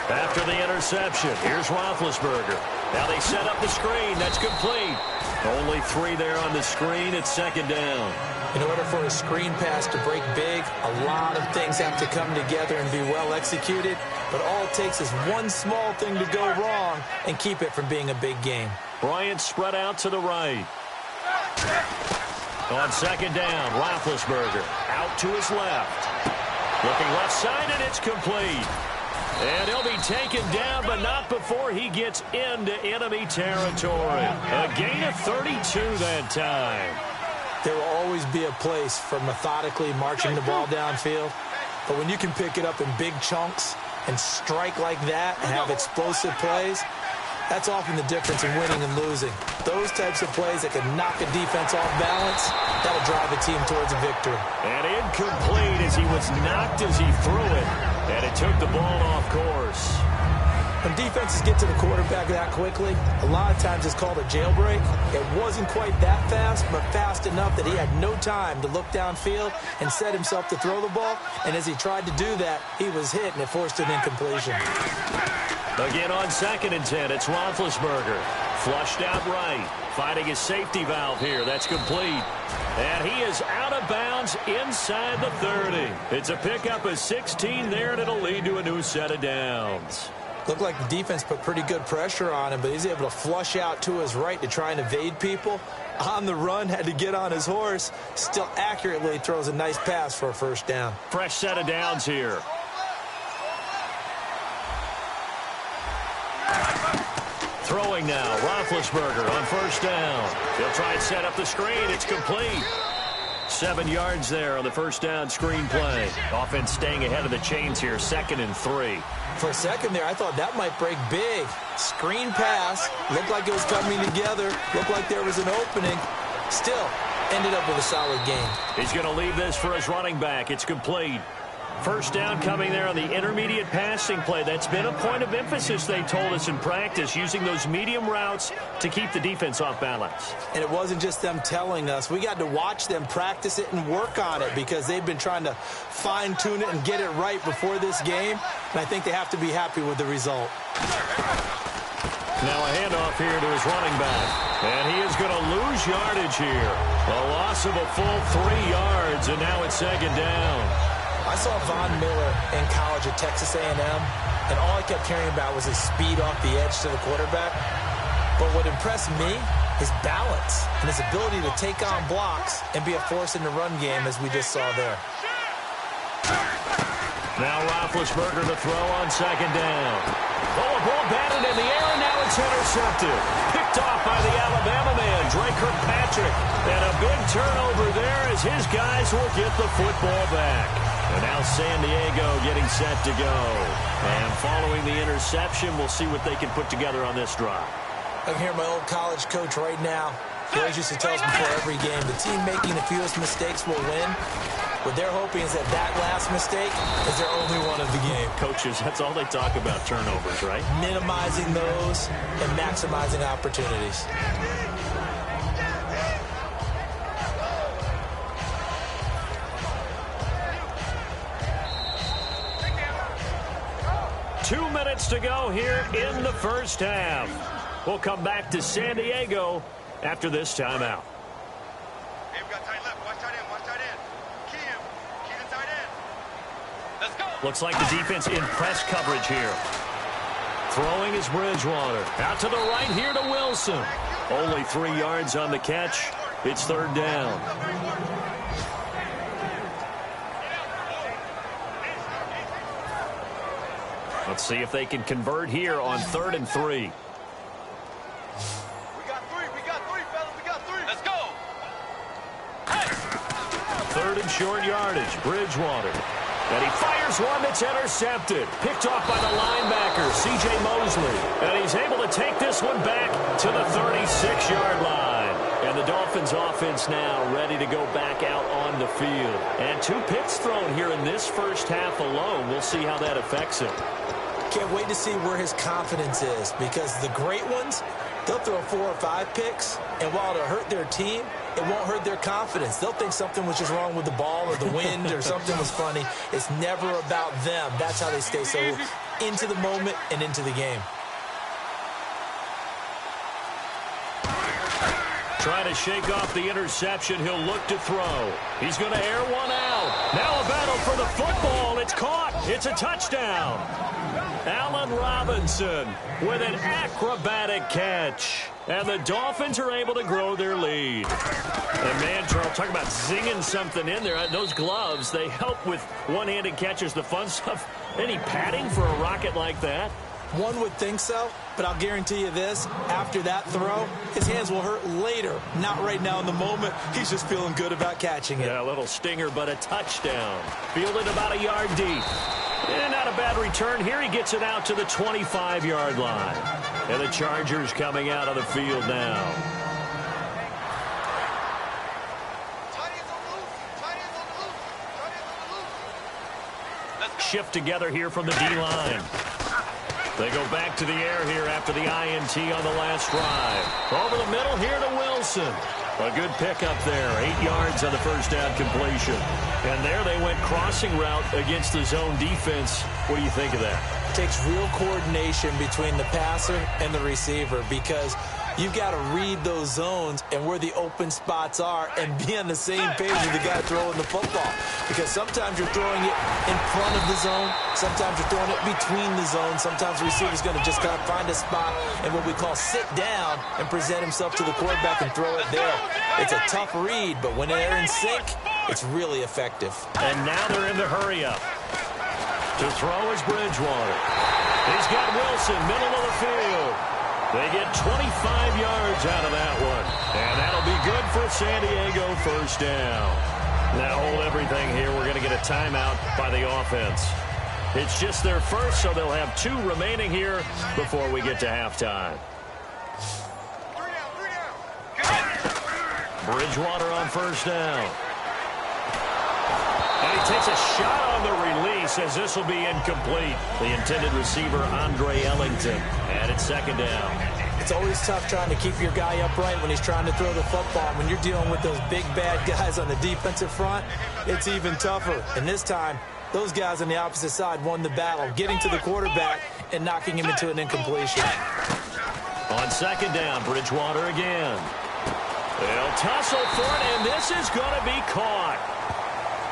[SPEAKER 2] After the interception, here's Roethlisberger. Now they set up the screen. That's complete. Only 3 there on the screen. It's 2nd down.
[SPEAKER 1] In order for a screen pass to break big, a lot of things have to come together and be well executed. But all it takes is one small thing to go wrong and keep it from being a big game.
[SPEAKER 2] Bryant spread out to the right. On 2nd down, Roethlisberger out to his left. Looking left side, and it's complete. And he'll be taken down, but not before he gets into enemy territory. A gain of 32 that time.
[SPEAKER 1] There will always be a place for methodically marching the ball downfield. But when you can pick it up in big chunks and strike like that and have explosive plays, that's often the difference in winning and losing. Those types of plays that can knock a defense off balance, that'll drive a team towards a victory.
[SPEAKER 2] And incomplete as he was knocked as he threw it. And it took the ball off course.
[SPEAKER 1] When defenses get to the quarterback that quickly, a lot of times it's called a jailbreak. It wasn't quite that fast, but fast enough that he had no time to look downfield and set himself to throw the ball. And as he tried to do that, he was hit, and it forced an incompletion.
[SPEAKER 2] Again on 2nd and 10, it's Roethlisberger. Flushed out right. Finding his safety valve here. That's complete. And he is out of bounds inside the 30. It's a pickup of 16 there, and it'll lead to a new set of downs.
[SPEAKER 1] Looked like the defense put pretty good pressure on him, but he's able to flush out to his right to try and evade people. On the run, had to get on his horse. Still accurately throws a nice pass for a 1st down.
[SPEAKER 2] Fresh set of downs here. Throwing now, Roethlisberger on 1st down. He'll try and set up the screen. It's complete. 7 yards there on the 1st down screen play. Offense staying ahead of the chains here, 2nd and 3.
[SPEAKER 1] For a second there, I thought that might break big. Screen pass. Looked like it was coming together. Looked like there was an opening. Still, ended up with a solid game.
[SPEAKER 2] He's going to leave this for his running back. It's complete. 1st down coming there on the intermediate passing play. That's been a point of emphasis, they told us in practice, using those medium routes to keep the defense off balance.
[SPEAKER 1] And it wasn't just them telling us. We got to watch them practice it and work on it because they've been trying to fine-tune it and get it right before this game. And I think they have to be happy with the result.
[SPEAKER 2] Now a handoff here to his running back. And he is going to lose yardage here. A loss of a full 3 yards, and now it's 2nd down.
[SPEAKER 1] I saw Von Miller in college at Texas A&M, and all I kept hearing about was his speed off the edge to the quarterback. But what impressed me, his balance and his ability to take on blocks and be a force in the run game, as we just saw there.
[SPEAKER 2] Now Roethlisberger to throw on second down. Oh, a ball batted in the air, and now it's intercepted. Picked off by the Alabama man, Dre Kirkpatrick. And a big turnover there as his guys will get the football back. And now San Diego getting set to go. And following the interception, we'll see what they can put together on this drive.
[SPEAKER 1] I can hear my old college coach right now. He always used to tell us before every game, the team making the fewest mistakes will win. What they're hoping is that that last mistake is their only one of the game.
[SPEAKER 2] Coaches, that's all they talk about, turnovers, right?
[SPEAKER 1] Minimizing those and maximizing opportunities.
[SPEAKER 2] Two minutes to go here in the first half. We'll come back to San Diego after this timeout.
[SPEAKER 8] Hey, we got tight left. Watch tight end. Watch tight end. Key him. Key the tight end. Let's go.
[SPEAKER 2] Looks like the defense in press coverage here. Throwing is Bridgewater. Out to the right here to Wilson. Only 3 yards on the catch. It's third down. Let's see if they can convert here on 3rd and 3. Third and short yardage, Bridgewater. And he fires one that's intercepted. Picked off by the linebacker, C.J. Mosley. And he's able to take this one back to the 36-yard line. And the Dolphins offense now ready to go back out on the field. And 2 picks thrown here in this first half alone. We'll see how that affects him.
[SPEAKER 1] Can't wait to see where his confidence is, because the great ones, they'll throw 4 or 5 picks, and while it'll hurt their team, it won't hurt their confidence. They'll think something was just wrong with the ball or the wind or something was funny. It's never about them. That's how they stay so into the moment and into the game.
[SPEAKER 2] Trying to shake off the interception. He'll look to throw. He's going to air one out. Now a battle for the football. It's caught. It's a touchdown. Allen Robinson with an acrobatic catch. And the Dolphins are able to grow their lead. And man, Charles, talk about zinging something in there. Those gloves, they help with one-handed catches, the fun stuff. Any padding for a rocket like that?
[SPEAKER 1] One would think so, but I'll guarantee you this. After that throw, his hands will hurt later. Not right now in the moment. He's just feeling good about catching it.
[SPEAKER 2] Yeah, a little stinger, but a touchdown. Fielded about a yard deep. And not a bad return here. He gets it out to the 25-yard line. And the Chargers coming out of the field now. Shift together here from the D-line. They go back to the air here after the INT on the last drive. Over the middle here to Wilson. A good pickup there. 8 yards on the first down completion. And there they went crossing route against the zone defense. What do you think of that?
[SPEAKER 1] Takes real coordination between the passer and the receiver, because you've got to read those zones and where the open spots are and be on the same page with the guy throwing the football. Because sometimes you're throwing it in front of the zone. Sometimes you're throwing it between the zones. Sometimes the receiver's going to just kind of find a spot and what we call sit down and present himself to the quarterback and throw it there. It's a tough read, but when they're in sync, it's really effective.
[SPEAKER 2] And now they're in the hurry-up. To throw is Bridgewater. He's got Wilson, middle of the field. They get 25 yards out of that one. And that'll be good for San Diego, first down. Now hold everything here. We're going to get a timeout by the offense. It's just their first, so they'll have 2 remaining here before we get to halftime. Bridgewater on first down. And he takes a shot on the release as this will be incomplete. The intended receiver, Andre Ellington. And it's second down.
[SPEAKER 1] It's always tough trying to keep your guy upright when he's trying to throw the football. When you're dealing with those big, bad guys on the defensive front, it's even tougher. And this time, those guys on the opposite side won the battle, getting to the quarterback and knocking him into an incompletion.
[SPEAKER 2] On second down, Bridgewater again. They'll tussle for it, and this is going to be caught.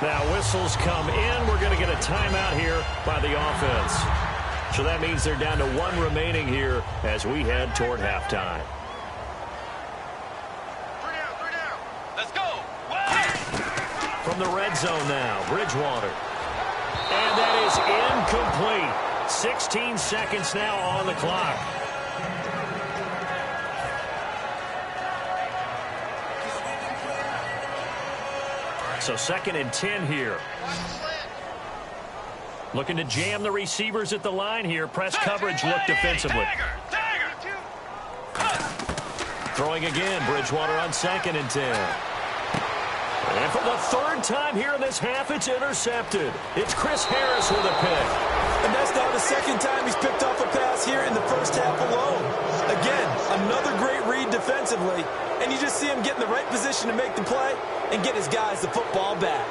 [SPEAKER 2] Now whistles come in. We're going to get a timeout here by the offense. So that means they're down to 1 remaining here as we head toward halftime.
[SPEAKER 8] 3 down. Let's go.
[SPEAKER 2] From the red zone now, Bridgewater. And that is incomplete. 16 seconds now on the clock. So 2nd and 10 here. Looking to jam the receivers at the line here. Press coverage look defensively. Throwing again, Bridgewater on 2nd and 10. And for the 3rd time here in this half, it's intercepted. It's Chris Harris with a pick.
[SPEAKER 1] And that's now the 2nd time he's picked off a pass here in the first half alone. Again, another great read defensively. And you just see him get in the right position to make the play and get his guys the football back.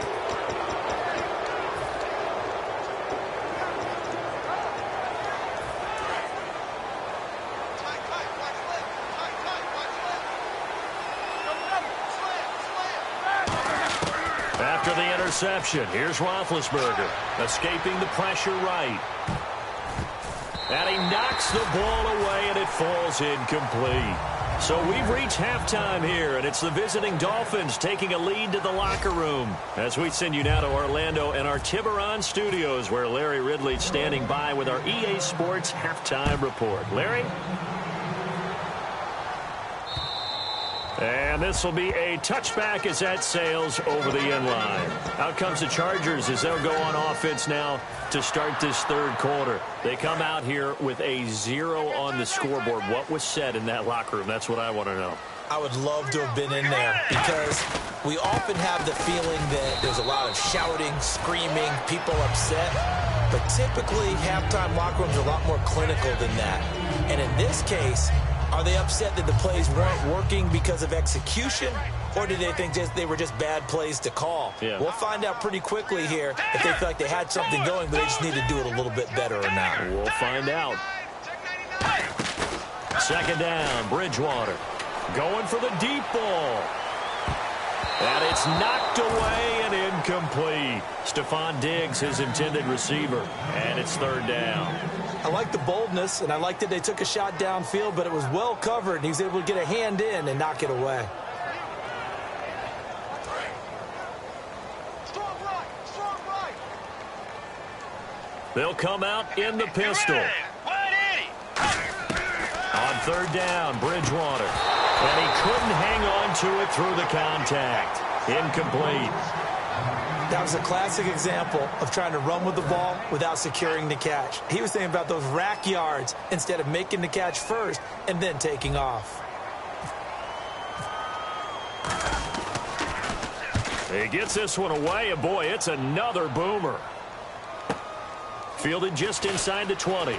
[SPEAKER 2] After the interception, here's Roethlisberger, escaping the pressure right. And he knocks the ball away, and it falls incomplete. So we've reached halftime here, and it's the visiting Dolphins taking a lead to the locker room. As we send you now to Orlando and our Tiburon studios, where Larry Ridley's standing by with our EA Sports halftime report. Larry? And this will be a touchback as that sails over the end line. Out comes the Chargers as they'll go on offense now to start this 3rd quarter. They come out here with a 0 on the scoreboard. What was said in that locker room? That's what I want to know.
[SPEAKER 1] I would love to have been in there because we often have the feeling that there's a lot of shouting, screaming, people upset. But typically, halftime locker rooms are a lot more clinical than that. And in this case, are they upset that the plays weren't working because of execution, or did they think they were just bad plays to call?
[SPEAKER 2] Yeah.
[SPEAKER 1] We'll find out pretty quickly here if they feel like they had something going, but they just need to do it a little bit better or not.
[SPEAKER 2] We'll find out. 2nd down, Bridgewater. Going for the deep ball. And it's knocked away and incomplete. Stephon Diggs, his intended receiver. And it's 3rd down.
[SPEAKER 1] I like the boldness, and I like that they took a shot downfield, but it was well covered, and he was able to get a hand in and knock it away.
[SPEAKER 2] They'll come out in the pistol. On 3rd down, Bridgewater. And he couldn't hang on to it through the contact. Incomplete.
[SPEAKER 1] That was a classic example of trying to run with the ball without securing the catch. He was thinking about those rack yards instead of making the catch first and then taking off.
[SPEAKER 2] He gets this one away, and boy, it's another boomer. Fielded just inside the 20.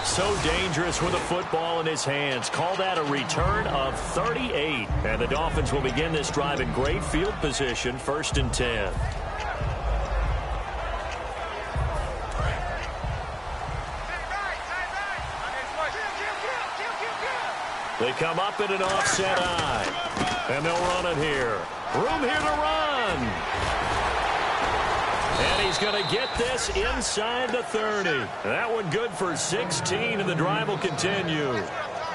[SPEAKER 2] So dangerous with a football in his hands. Call that a return of 38. And the Dolphins will begin this drive in great field position, 1st and 10. They come up in an offset eye. And they'll run it here. Room here to run. And he's going to get this inside the 30. That one good for 16, and the drive will continue.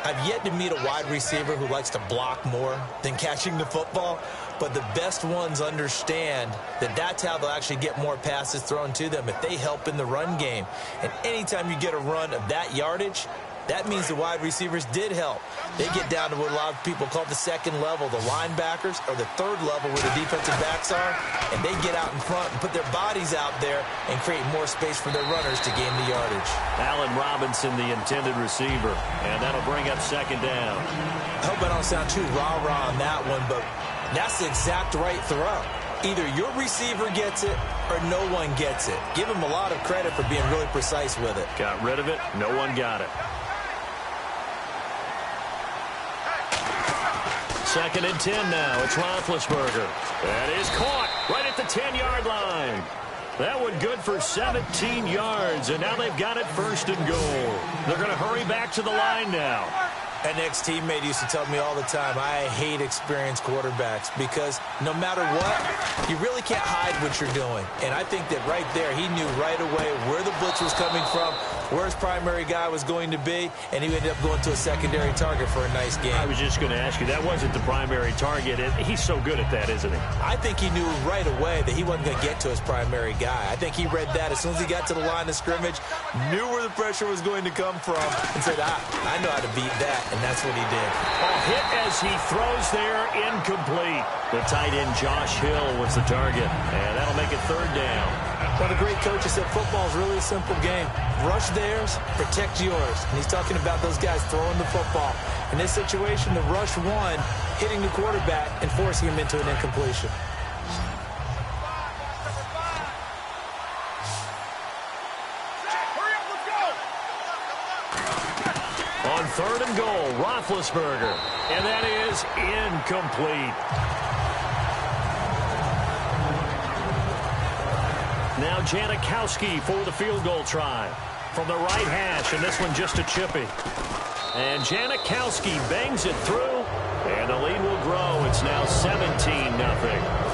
[SPEAKER 1] I've yet to meet a wide receiver who likes to block more than catching the football, but the best ones understand that that's how they'll actually get more passes thrown to them if they help in the run game. And anytime you get a run of that yardage, that means the wide receivers did help. They get down to what a lot of people call the 2nd level, the linebackers, or the 3rd level where the defensive backs are, and they get out in front and put their bodies out there and create more space for their runners to gain the yardage.
[SPEAKER 2] Allen Robinson, the intended receiver, and that'll bring up 2nd down.
[SPEAKER 1] I hope I don't sound too rah-rah on that one, but that's the exact right throw. Either your receiver gets it or no one gets it. Give him a lot of credit for being really precise with it.
[SPEAKER 2] Got rid of it. No one got it. 2nd and 10 now. It's Roethlisberger. That is caught right at the 10-yard line. That one good for 17 yards, and now they've got it 1st and goal. They're going to hurry back to the line now.
[SPEAKER 1] An ex-teammate used to tell me all the time, I hate experienced quarterbacks because no matter what, you really can't hide what you're doing. And I think that right there, he knew right away where the blitz was coming from, where his primary guy was going to be, and he ended up going to a secondary target for a nice game.
[SPEAKER 2] I was just going to ask you, that wasn't the primary target, and he's so good at that, isn't he?
[SPEAKER 1] I think he knew right away that he wasn't going to get to his primary guy. I think he read that as soon as he got to the line of scrimmage, knew where the pressure was going to come from, and said, I know how to beat that, and that's what he did.
[SPEAKER 2] A hit as he throws there, incomplete. The tight end, Josh Hill, was the target, and that'll make it third down.
[SPEAKER 1] One of the great coaches said football is really a simple game. Rush theirs, protect yours. And he's talking about those guys throwing the football. In this situation, the rush one, hitting the quarterback and forcing him into an incompletion.
[SPEAKER 2] On third and goal, Roethlisberger. And that is incomplete. Now Janikowski for the field goal try. From the right hash, and this one just a chippy. And Janikowski bangs it through, and the lead will grow. It's now 17-0.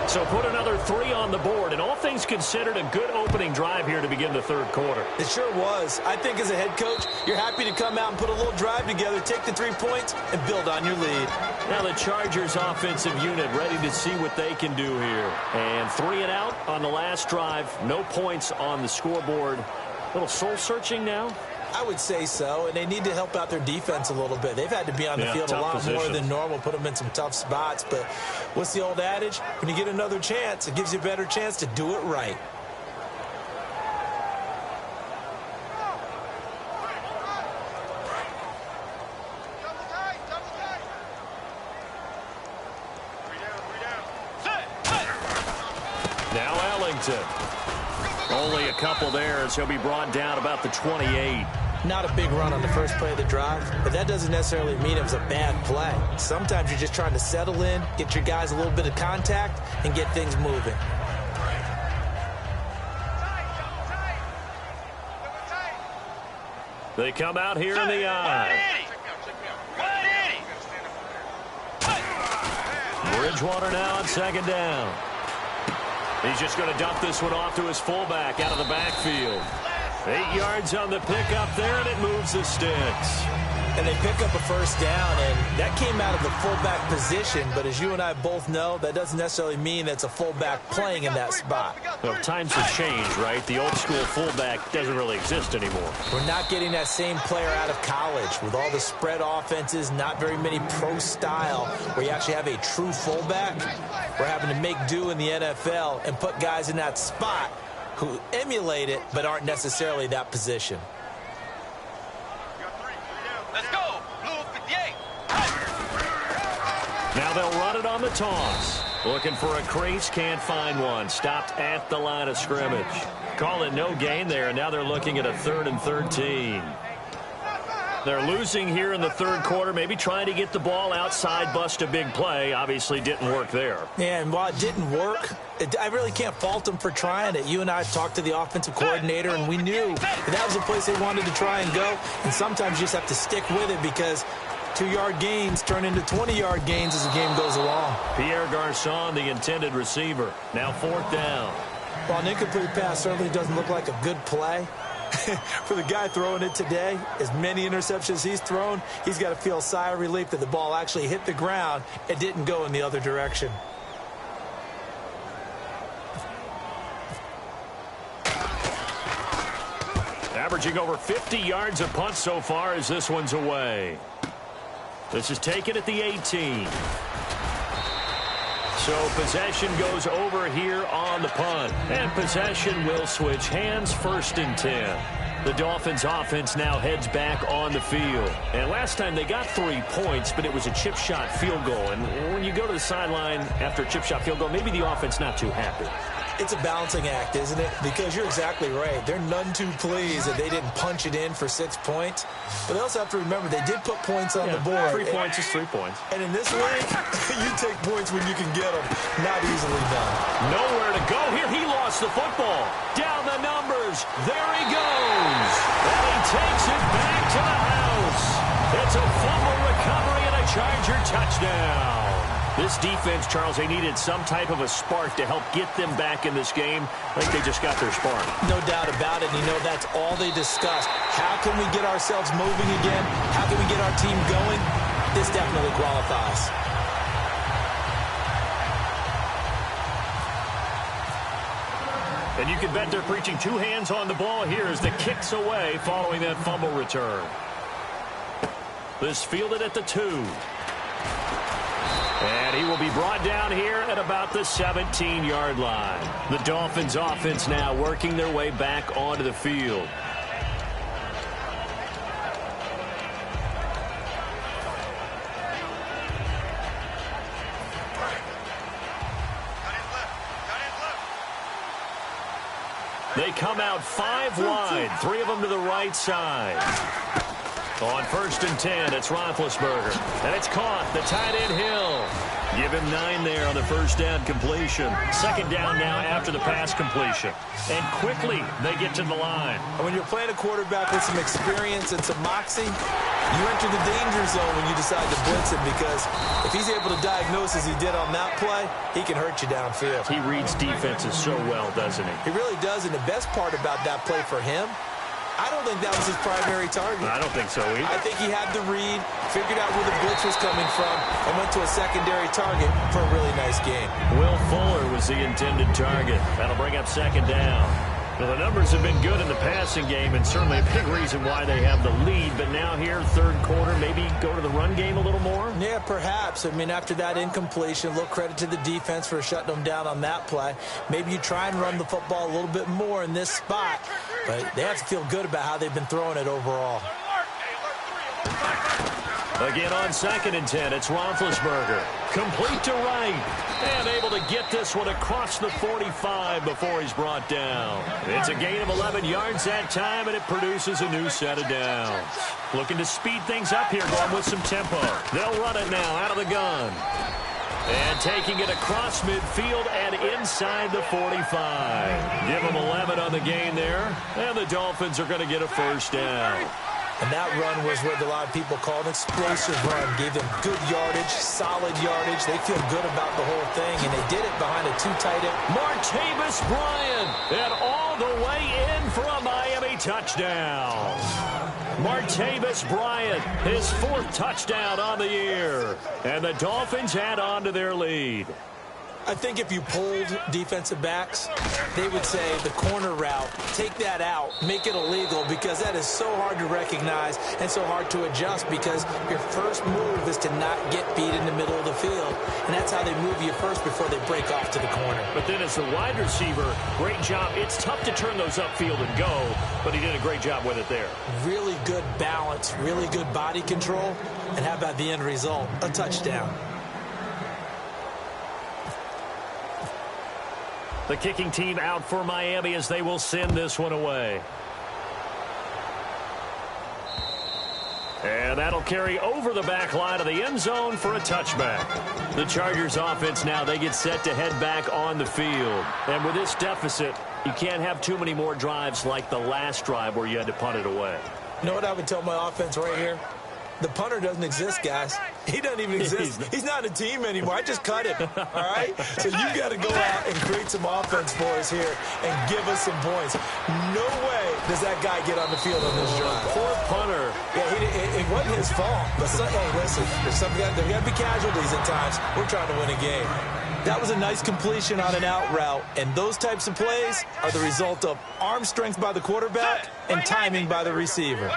[SPEAKER 2] So put another 3 on the board, and all things considered, a good opening drive here to begin the third quarter.
[SPEAKER 1] It sure was. I think as a head coach, you're happy to come out and put a little drive together, take the 3 points, and build on your lead.
[SPEAKER 2] Now the Chargers offensive unit ready to see what they can do here. And 3 and out on the last drive. No points on the scoreboard. A little soul-searching now?
[SPEAKER 1] I would say so, and they need to help out their defense a little bit. They've had to be on the field a lot more than normal, put them in some tough spots. But what's the old adage? When you get another chance, it gives you a better chance to do it right.
[SPEAKER 2] Now Ellington. Only a couple there as he'll be brought down about the 28.
[SPEAKER 1] Not a big run on the first play of the drive, but that doesn't necessarily mean it was a bad play. Sometimes you're just trying to settle in, get your guys a little bit of contact, and get things moving.
[SPEAKER 2] They come out here in the eye. Bridgewater now on second down. He's just going to dump this one off to his fullback out of the backfield. 8 yards on the pickup there, and it moves the sticks.
[SPEAKER 1] And they pick up a first down, and that came out of the fullback position. But as you and I both know, that doesn't necessarily mean that's a fullback playing in that spot.
[SPEAKER 2] Well, times have changed, right? The old school fullback doesn't really exist anymore.
[SPEAKER 1] We're not getting that same player out of college with all the spread offenses, not very many pro style where you actually have a true fullback. We're having to make do in the NFL and put guys in that spot who emulate it but aren't necessarily that position.
[SPEAKER 8] Let's go. Blue 58.
[SPEAKER 2] Now they'll run it on the toss. Looking for a crease, can't find one. Stopped at the line of scrimmage. Call it no gain there, and now they're looking at a 3rd and 13. They're losing here in the third quarter, maybe trying to get the ball outside, bust a big play. Obviously didn't work there.
[SPEAKER 1] Yeah, and while it didn't work, I really can't fault them for trying it. You and I talked to the offensive coordinator, and we knew that was the place they wanted to try and go. And sometimes you just have to stick with it because 2-yard gains turn into 20-yard gains as the game goes along.
[SPEAKER 2] Pierre Garçon, the intended receiver. Now 4th down.
[SPEAKER 1] While an incomplete pass certainly doesn't look like a good play, for the guy throwing it today, as many interceptions he's thrown, he's got to feel a sigh of relief that the ball actually hit the ground and didn't go in the other direction.
[SPEAKER 2] Averaging over 50 yards a punt so far as this one's away. This is taken at the 18. So possession goes over here on the punt. And possession will switch hands, 1st and 10. The Dolphins offense now heads back on the field. And last time they got 3 points, but it was a chip shot field goal. And when you go to the sideline after a chip shot field goal, maybe the offense not too happy.
[SPEAKER 1] It's a balancing act, isn't it? Because you're exactly right. They're none too pleased that they didn't punch it in for 6 points. But they also have to remember they did put points on the board.
[SPEAKER 2] 3 points is 3 points.
[SPEAKER 1] And in this league, you take points when you can get them. Not easily done.
[SPEAKER 2] Nowhere to go here. He lost the football. Down the numbers. There he goes. And he takes it back to the house. It's a fumble recovery and a Charger touchdown. This defense, Charles, they needed some type of a spark to help get them back in this game. I think they just got their spark.
[SPEAKER 1] No doubt about it. And you know, that's all they discussed. How can we get ourselves moving again? How can we get our team going? This definitely qualifies.
[SPEAKER 2] And you can bet they're preaching 2 hands on the ball here as the kick's away following that fumble return. This fielded at the 2. And he will be brought down here at about the 17-yard line. The Dolphins offense now working their way back onto the field. They come out 5 wide, 3 of them to the right side. On 1st and 10, it's Roethlisberger. And it's caught. The tight end Hill. Give him 9 there on the first down completion. 2nd down now after the pass completion. And quickly, they get to the line.
[SPEAKER 1] When you're playing a quarterback with some experience and some moxie, you enter the danger zone when you decide to blitz him, because if he's able to diagnose as he did on that play, he can hurt you downfield.
[SPEAKER 2] He reads defenses so well, doesn't he?
[SPEAKER 1] He really does, and the best part about that play for him, I don't think that was his primary target.
[SPEAKER 2] I don't think so either.
[SPEAKER 1] I think he had the read, figured out where the blitz was coming from, and went to a secondary target for a really nice game.
[SPEAKER 2] Will Fuller was the intended target. That'll bring up 2nd down. Well, the numbers have been good in the passing game, and certainly a big reason why they have the lead. But now here, 3rd quarter, maybe go to the run game a little more?
[SPEAKER 1] Yeah, perhaps. I mean, after that incompletion, a little credit to the defense for shutting them down on that play. Maybe you try and run the football a little bit more in this spot. But they have to feel good about how they've been throwing it overall.
[SPEAKER 2] Again on 2nd and 10, it's Roethlisberger. Complete to right. And able to get this one across the 45 before he's brought down. It's a gain of 11 yards that time, and it produces a new set of downs. Looking to speed things up here, going with some tempo. They'll run it now out of the gun. And taking it across midfield and inside the 45. Give them 11 on the gain there, and the Dolphins are going to get a 1st down.
[SPEAKER 1] And that run was what a lot of people call an explosive run. Gave them good yardage, solid yardage. They feel good about the whole thing, and they did it behind a 2 tight end.
[SPEAKER 2] Martavis Bryant, and all the way in for a Miami touchdown. Martavis Bryant, his 4th touchdown on the year. And the Dolphins add on to their lead.
[SPEAKER 1] I think if you polled defensive backs, they would say the corner route, take that out, make it illegal, because that is so hard to recognize and so hard to adjust, because your first move is to not get beat in the middle of the field. And that's how they move you first before they break off to the corner.
[SPEAKER 2] But then as the wide receiver, great job. It's tough to turn those upfield and go, but he did a great job with it there.
[SPEAKER 1] Really good balance, really good body control. And how about the end result? A touchdown.
[SPEAKER 2] The kicking team out for Miami as they will send this one away. And that'll carry over the back line of the end zone for a touchback. The Chargers offense now, they get set to head back on the field. And with this deficit, you can't have too many more drives like the last drive where you had to punt it away.
[SPEAKER 1] You know what I would tell my offense right here? The punter doesn't exist, guys. He doesn't even exist. He's not a team anymore. I just cut him, all right? So you got to go out and create some offense for us here and give us some points. No way does that guy get on the field on this drive.
[SPEAKER 2] Poor punter.
[SPEAKER 1] Yeah, it wasn't his fault. But, hey, listen, there's there got to be casualties at times. We're trying to win a game. That was a nice completion on an out route, and those types of plays are the result of arm strength by the quarterback and timing by the receiver.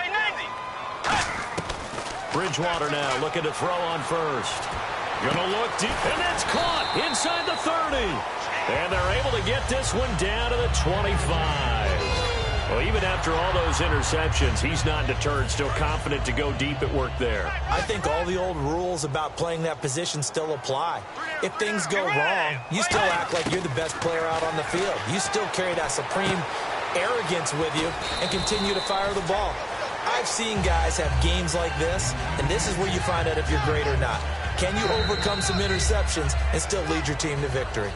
[SPEAKER 2] Bridgewater now looking to throw on 1st. Gonna look deep, and that's caught inside the 30. And they're able to get this one down to the 25. Well, even after all those interceptions, he's not deterred, still confident to go deep at work there.
[SPEAKER 1] I think all the old rules about playing that position still apply. If things go wrong, you still act like you're the best player out on the field. You still carry that supreme arrogance with you and continue to fire the ball. I've seen guys have games like this, and this is where you find out if you're great or not. Can you overcome some interceptions and still lead your team to victory?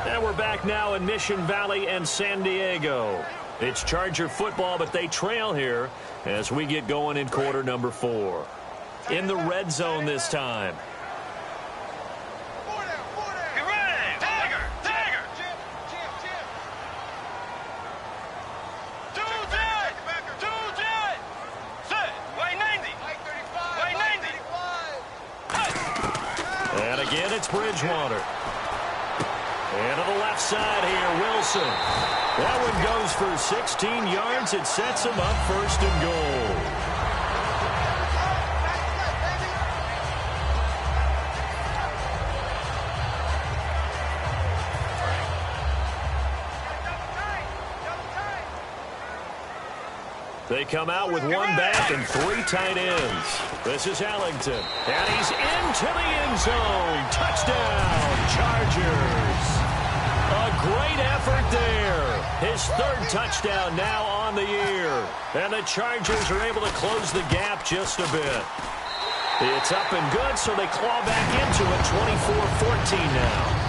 [SPEAKER 2] And we're back now in Mission Valley and San Diego. It's Charger football, but they trail here as we get going in quarter number 4. In the red zone this time. And again, it's Bridgewater. And to the left side here, Wilson. That one goes for 16 yards. It sets him up first and goal. They come out with one back and 3 tight ends. This is Ellington. And he's into the end zone. Touchdown, Chargers. A great effort there. His 3rd touchdown now on the year. And the Chargers are able to close the gap just a bit. It's up and good, so they claw back into it 24-14 now.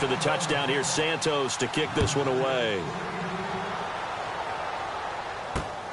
[SPEAKER 2] After the touchdown, here's Santos to kick this one away.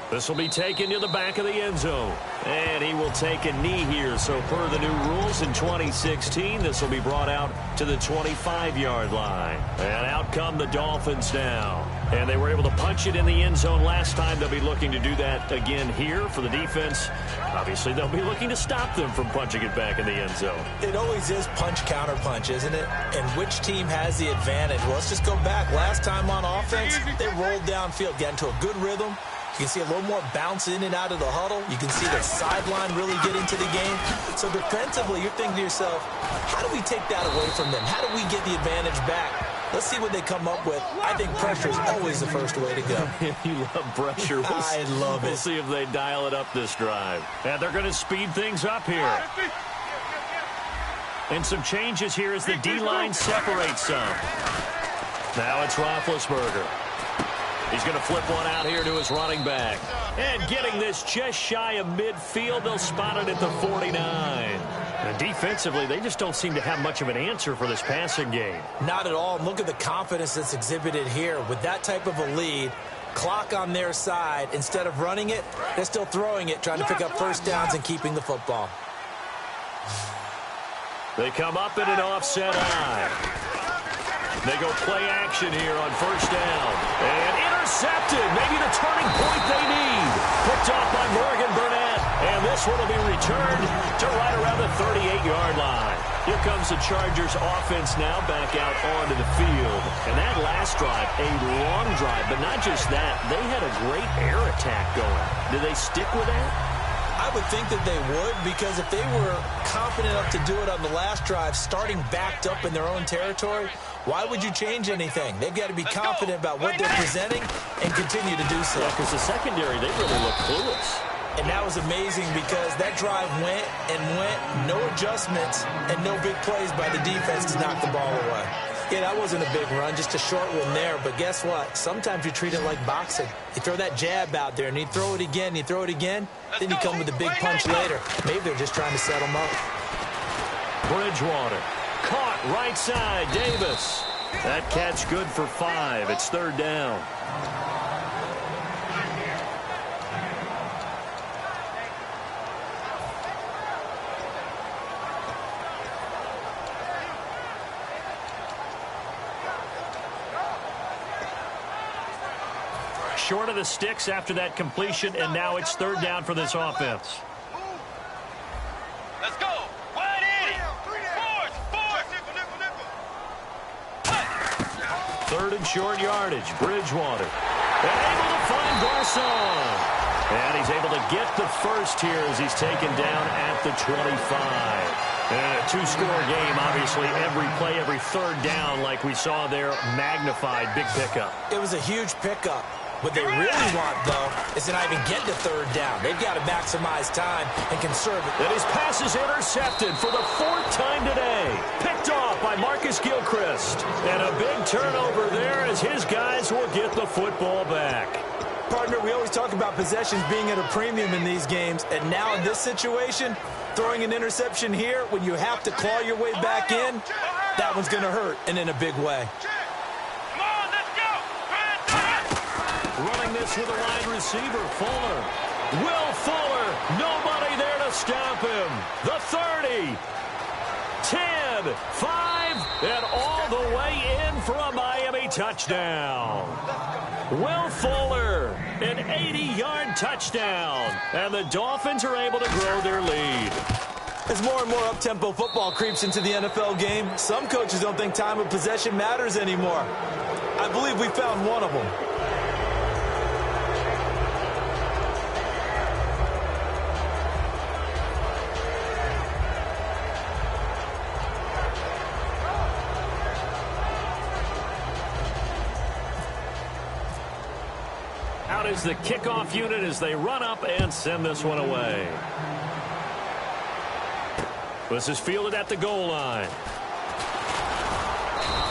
[SPEAKER 2] This will be taken to the back of the end zone. And he will take a knee here. So per the new rules in 2016, this will be brought out to the 25-yard line. And out come the Dolphins now. And they were able to punch it in the end zone last time. They'll be looking to do that again here for the defense. Obviously, they'll be looking to stop them from punching it back in the end zone.
[SPEAKER 1] It always is punch-counter-punch, isn't it? And which team has the advantage? Well, let's just go back. Last time on offense, they rolled downfield, got into a good rhythm. You can see a little more bounce in and out of the huddle. You can see the sideline really get into the game. So defensively, you're thinking to yourself, how do we take that away from them? How do we get the advantage back? Let's see what they come up with. I think pressure is always the first way to go.
[SPEAKER 2] You love pressure.
[SPEAKER 1] I love it.
[SPEAKER 2] We'll see if they dial it up this drive. And they're going to speed things up here. And some changes here as the D-line separates some. Now it's Roethlisberger. He's going to flip one out here to his running back. And getting this just shy of midfield, they'll spot it at the 49. And defensively, they just don't seem to have much of an answer for this passing game.
[SPEAKER 1] Not at all. And look at the confidence that's exhibited here. With that type of a lead, clock on their side, instead of running it, they're still throwing it, trying to pick up first downs and keeping the football.
[SPEAKER 2] They come up in an offset eye. They go play action here on first down. And intercepted. Maybe the turning point they need. Picked off by Morgan Burnett. And this one will be returned to right around the 38-yard line. Here comes the Chargers offense now back out onto the field. And that last drive, a long drive. But not just that. They had a great air attack going. Do they stick with that?
[SPEAKER 1] I would think that they would, because if they were confident enough to do it on the last drive, starting backed up in their own territory, why would you change anything? They've got to be confident about what they're presenting and continue to do so.
[SPEAKER 2] Yeah, because the secondary, they really look clueless.
[SPEAKER 1] And that was amazing because that drive went and went, no adjustments, and no big plays by the defense to knock the ball away. Yeah, that wasn't a big run, just a short one there. But guess what? Sometimes you treat it like boxing. You throw that jab out there, and you throw it again, then you come with a big punch later. Maybe they're just trying to set them up.
[SPEAKER 2] Bridgewater. Caught right side, Davis. That catch good for 5. It's third down. Short of the sticks after that completion, and now it's third down for this offense.
[SPEAKER 8] Let's go. 180. Fours.
[SPEAKER 2] Third and short yardage. Bridgewater. And able to find Garcon. And he's able to get the first here as he's taken down at the 25. And a two-score game, obviously, every play, every third down, like we saw there, magnified, big pickup.
[SPEAKER 1] It was a huge pickup. What they really want, though, is to not even get to third down. They've got to maximize time and conserve it.
[SPEAKER 2] And his pass is intercepted for the fourth time today. Picked off by Marcus Gilchrist. And a big turnover there as his guys will get the football back.
[SPEAKER 1] Partner, we always talk about possessions being at a premium in these games, and now in this situation, throwing an interception here when you have to claw your way back in, that one's going to hurt, and in a big way.
[SPEAKER 8] Come on, let's go.
[SPEAKER 2] Running this with a wide receiver, Fuller. Will Fuller, nobody there to stop him. The 30, 10, 5, and all the way in for a Miami touchdown. Will Fuller, an 80-yard touchdown, and the Dolphins are able to grow their lead.
[SPEAKER 1] As more and more up-tempo football creeps into the NFL game, some coaches don't think time of possession matters anymore. I believe we found one of them.
[SPEAKER 2] Out is the kickoff unit as they run up and send this one away. This is fielded at the goal line.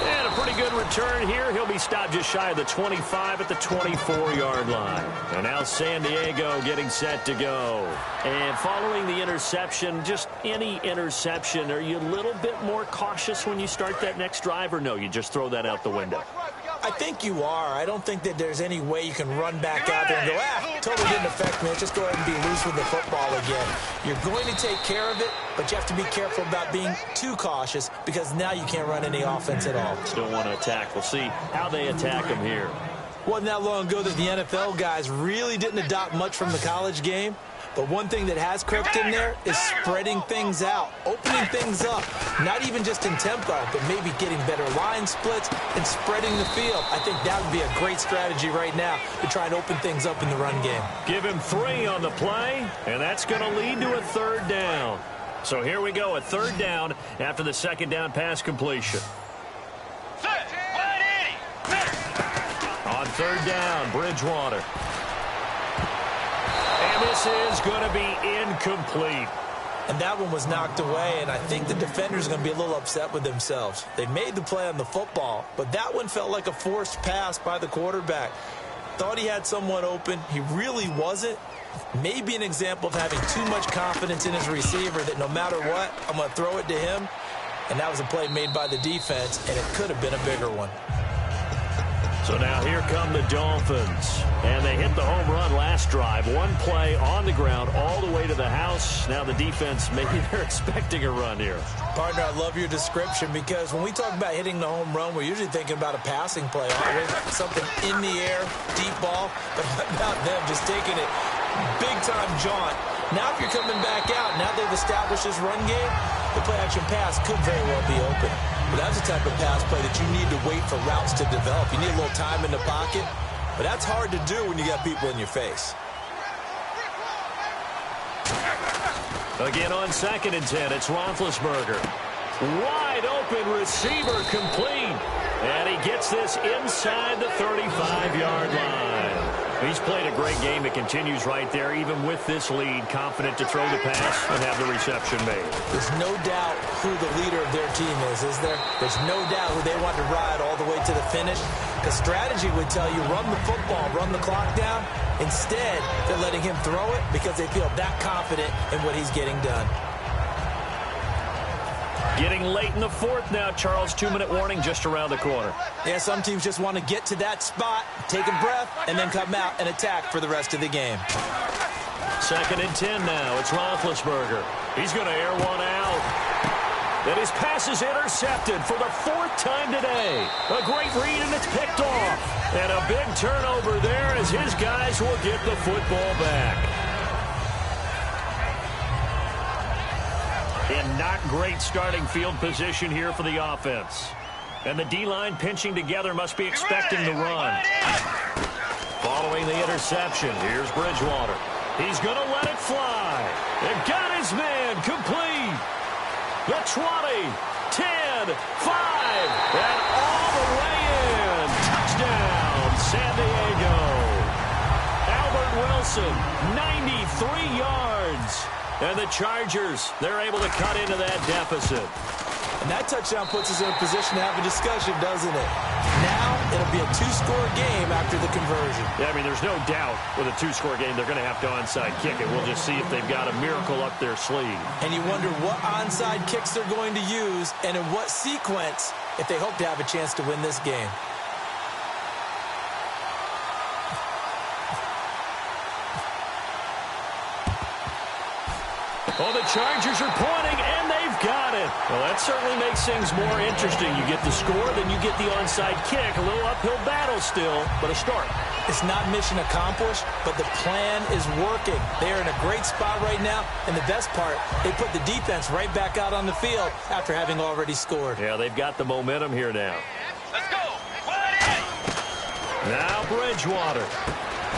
[SPEAKER 2] And a pretty good return here. He'll be stopped just shy of the 25 at the 24-yard line. And now San Diego getting set to go. And following the interception, just any interception, are you a little bit more cautious when you start that next drive, or no, you just throw that out the window?
[SPEAKER 1] I think you are. I don't think that there's any way you can run back out there and go, totally didn't affect me. Let's just go ahead and be loose with the football again. You're going to take care of it, but you have to be careful about being too cautious because now you can't run any offense at all.
[SPEAKER 2] Still want to attack. We'll see how they attack him here.
[SPEAKER 1] Wasn't that long ago that the NFL guys really didn't adopt much from the college game. But one thing that has crept in there is spreading things out, opening things up, not even just in tempo, but maybe getting better line splits and spreading the field. I think that would be a great strategy right now to try and open things up in the run game.
[SPEAKER 2] Give him 3 on the play, and that's going to lead to a third down. So here we go, a third down after the second down pass completion. On third down, Bridgewater. And this is going to be incomplete.
[SPEAKER 1] And that one was knocked away, and I think the defenders are going to be a little upset with themselves. They made the play on the football, but that one felt like a forced pass by the quarterback. Thought he had someone open. He really wasn't. Maybe an example of having too much confidence in his receiver that no matter what, I'm going to throw it to him. And that was a play made by the defense, and it could have been a bigger one.
[SPEAKER 2] So now here come the Dolphins. And they hit the home run last drive. One play on the ground all the way to the house. Now the defense, maybe they're expecting a run here.
[SPEAKER 1] Partner, I love your description because when we talk about hitting the home run, we're usually thinking about a passing play, aren't we? Something in the air, deep ball. But what about them just taking it big-time jaunt? Now if you're coming back out, now they've established this run game, the play-action pass could very well be open. But that's the type of pass play that you need to wait for routes to develop. You need a little time in the pocket, but that's hard to do when you got people in your face.
[SPEAKER 2] Again on 2nd and 10, it's Roethlisberger. Wide open receiver complete. And he gets this inside the 35-yard line. He's played a great game. It continues right there, even with this lead, confident to throw the pass and have the reception made.
[SPEAKER 1] There's no doubt who the leader of their team is there? There's no doubt who they want to ride all the way to the finish. Because strategy would tell you, run the football, run the clock down. Instead, they're letting him throw it because they feel that confident in what he's getting done.
[SPEAKER 2] Getting late in the fourth now, Charles. 2-minute warning just around the corner.
[SPEAKER 1] Yeah, some teams just want to get to that spot, take a breath, and then come out and attack for the rest of the game.
[SPEAKER 2] 2nd and 10 now. It's Roethlisberger. He's going to air one out. And his pass is intercepted for the 4th time today. A great read, and it's picked off. And a big turnover there as his guys will get the football back. In not great starting field position here for the offense. And the D-line pinching together, must be expecting the run. following the interception. Here's Bridgewater. He's going to let it fly. They've got his man complete. The 20, 10, 5, and all the way in. Touchdown, San Diego. Albert Wilson, 93 yards. And the Chargers, they're able to cut into that deficit.
[SPEAKER 1] And that touchdown puts us in a position to have a discussion, doesn't it? Now it'll be a two-score game after the conversion.
[SPEAKER 2] Yeah, I mean, there's no doubt with a two-score game they're going to have to onside kick it. We'll just see if they've got a miracle up their sleeve.
[SPEAKER 1] And you wonder what onside kicks they're going to use and in what sequence if they hope to have a chance to win this game.
[SPEAKER 2] Oh, the Chargers are pointing, and they've got it. Well, that certainly makes things more interesting. You get the score, then you get the onside kick. A little uphill battle still, but a start.
[SPEAKER 1] It's not mission accomplished, but the plan is working. They are in a great spot right now, and the best part, they put the defense right back out on the field after having already scored.
[SPEAKER 2] Yeah, they've got the momentum here now.
[SPEAKER 8] Let's go.
[SPEAKER 2] Now Bridgewater.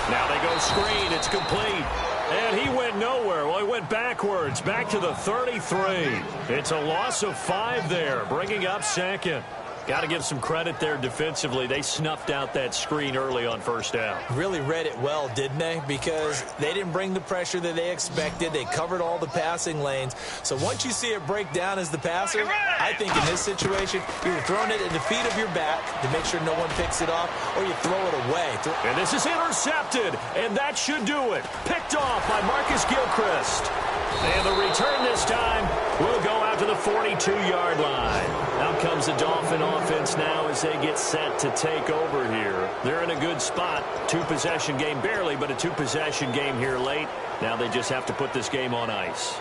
[SPEAKER 2] Now they go screen. It's complete. And he went nowhere. Well, he went backwards, back to the 33. It's a loss of 5 there, bringing up second. Got to give some credit there defensively. They snuffed out that screen early on first down.
[SPEAKER 1] Really read it well, didn't they? Because they didn't bring the pressure that they expected. They covered all the passing lanes. So once you see it break down as the passer, I think in this situation, you're throwing it at the feet of your back to make sure no one picks it off, or you throw it away.
[SPEAKER 2] And this is intercepted, and that should do it. Picked off by Marcus Gilchrist. And the return this time will go out to the 42-yard line. Out comes the Dolphin offense now as they get set to take over here. They're in a good spot. Two-possession game barely, but a two-possession game here late. Now they just have to put this game on ice.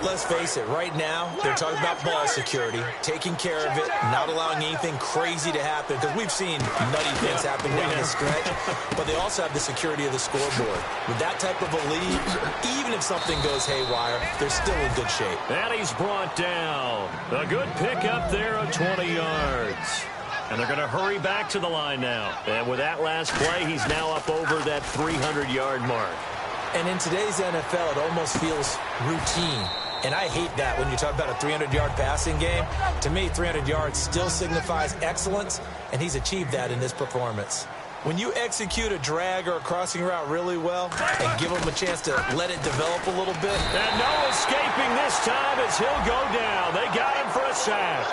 [SPEAKER 1] Let's face it, right now, they're talking about ball security, taking care of it, not allowing anything crazy to happen, because we've seen nutty things happen down the stretch, but they also have the security of the scoreboard. With that type of a lead, even if something goes haywire, they're still in good shape.
[SPEAKER 2] And he's brought down. A good pickup there of 20 yards. And they're going to hurry back to the line now. And with that last play, he's now up over that 300-yard mark.
[SPEAKER 1] And in today's NFL, it almost feels routine. And I hate that when you talk about a 300-yard passing game. To me, 300 yards still signifies excellence, and he's achieved that in this performance. When you execute a drag or a crossing route really well and give him a chance to let it develop a little bit.
[SPEAKER 2] And no escaping this time as he'll go down. They got him for a sack.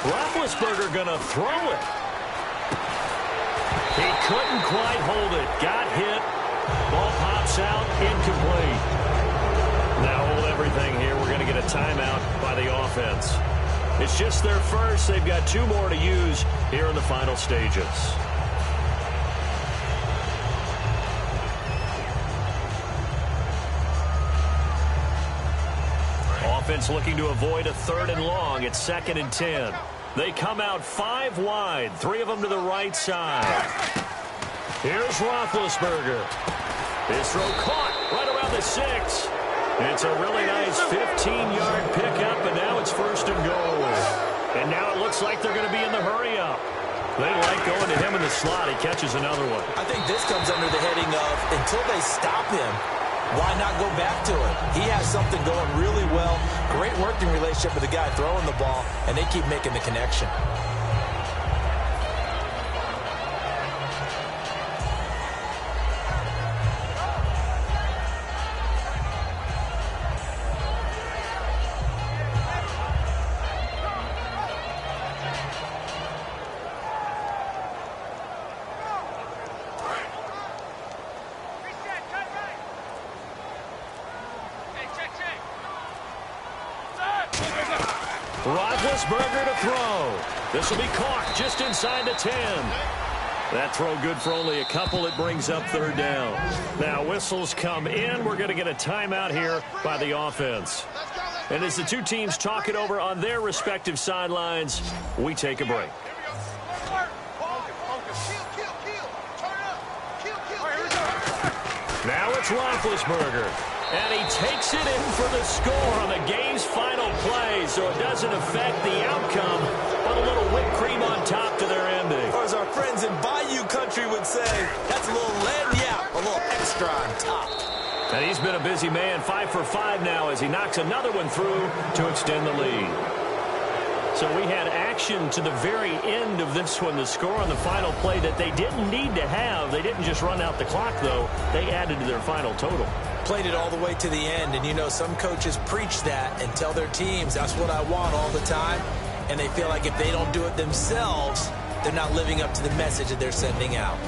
[SPEAKER 2] Roethlisberger gonna throw it. He couldn't quite hold it. Got hit. Ball pops out. Incomplete. Now hold everything here. We're going to get a timeout by the offense. It's just their first. They've got 2 more to use here in the final stages. Offense looking to avoid a 3rd and long. It's 2nd and 10. They come out 5 wide, 3 of them to the right side. Here's Roethlisberger. His throw caught right around the 6. It's a really nice 15-yard pickup, and now it's 1st and goal. And now it looks like they're going to be in the hurry-up. They like going to him in the slot. He catches another one.
[SPEAKER 1] I think this comes under the heading of until they stop him, why not go back to it? He has something going really well. Great working relationship with the guy throwing the ball, and they keep making the connection.
[SPEAKER 2] Roethlisberger to throw. This will be caught just inside the 10. That throw good for only a couple. It brings up 3rd down. Now whistles come in. We're going to get a timeout here by the offense. And as the 2 teams talk it over on their respective sidelines, we take a break. it's Roethlisberger. And he takes it in for the score on the game's final play, so it doesn't affect the outcome, but a little whipped cream on top to their ending.
[SPEAKER 1] Or as our friends in Bayou Country would say, that's a little lagniappe, a little extra on top.
[SPEAKER 2] And he's been a busy man, 5 for 5 now as he knocks another one through to extend the lead. So we had action to the very end of this one, the score on the final play that they didn't need to have. They didn't just run out the clock, though. They added to their final total.
[SPEAKER 1] Played it all the way to the end, and you know some coaches preach that and tell their teams that's what I want all the time, and they feel like if they don't do it themselves, they're not living up to the message that they're sending out.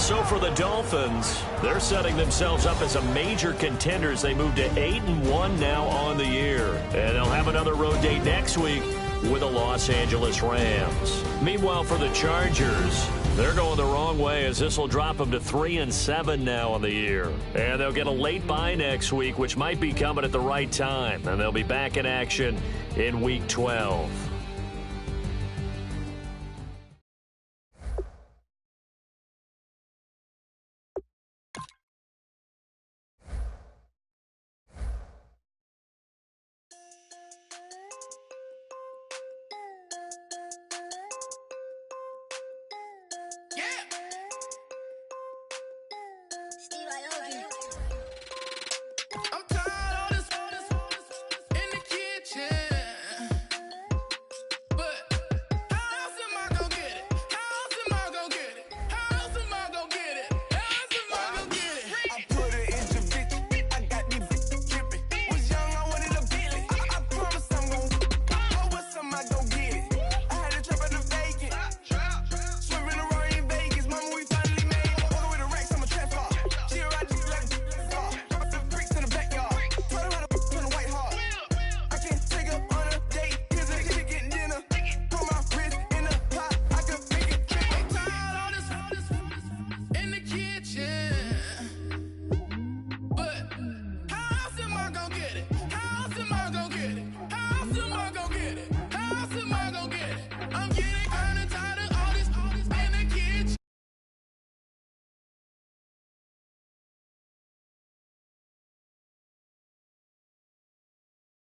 [SPEAKER 2] So for the Dolphins, they're setting themselves up as a major contender as they move to 8-1 now on the year, and they'll have another road date next week with the Los Angeles Rams. Meanwhile, for the Chargers, they're going the wrong way as this will drop them to 3-7 now on the year. And they'll get a late bye next week, which might be coming at the right time. And they'll be back in action in Week 12.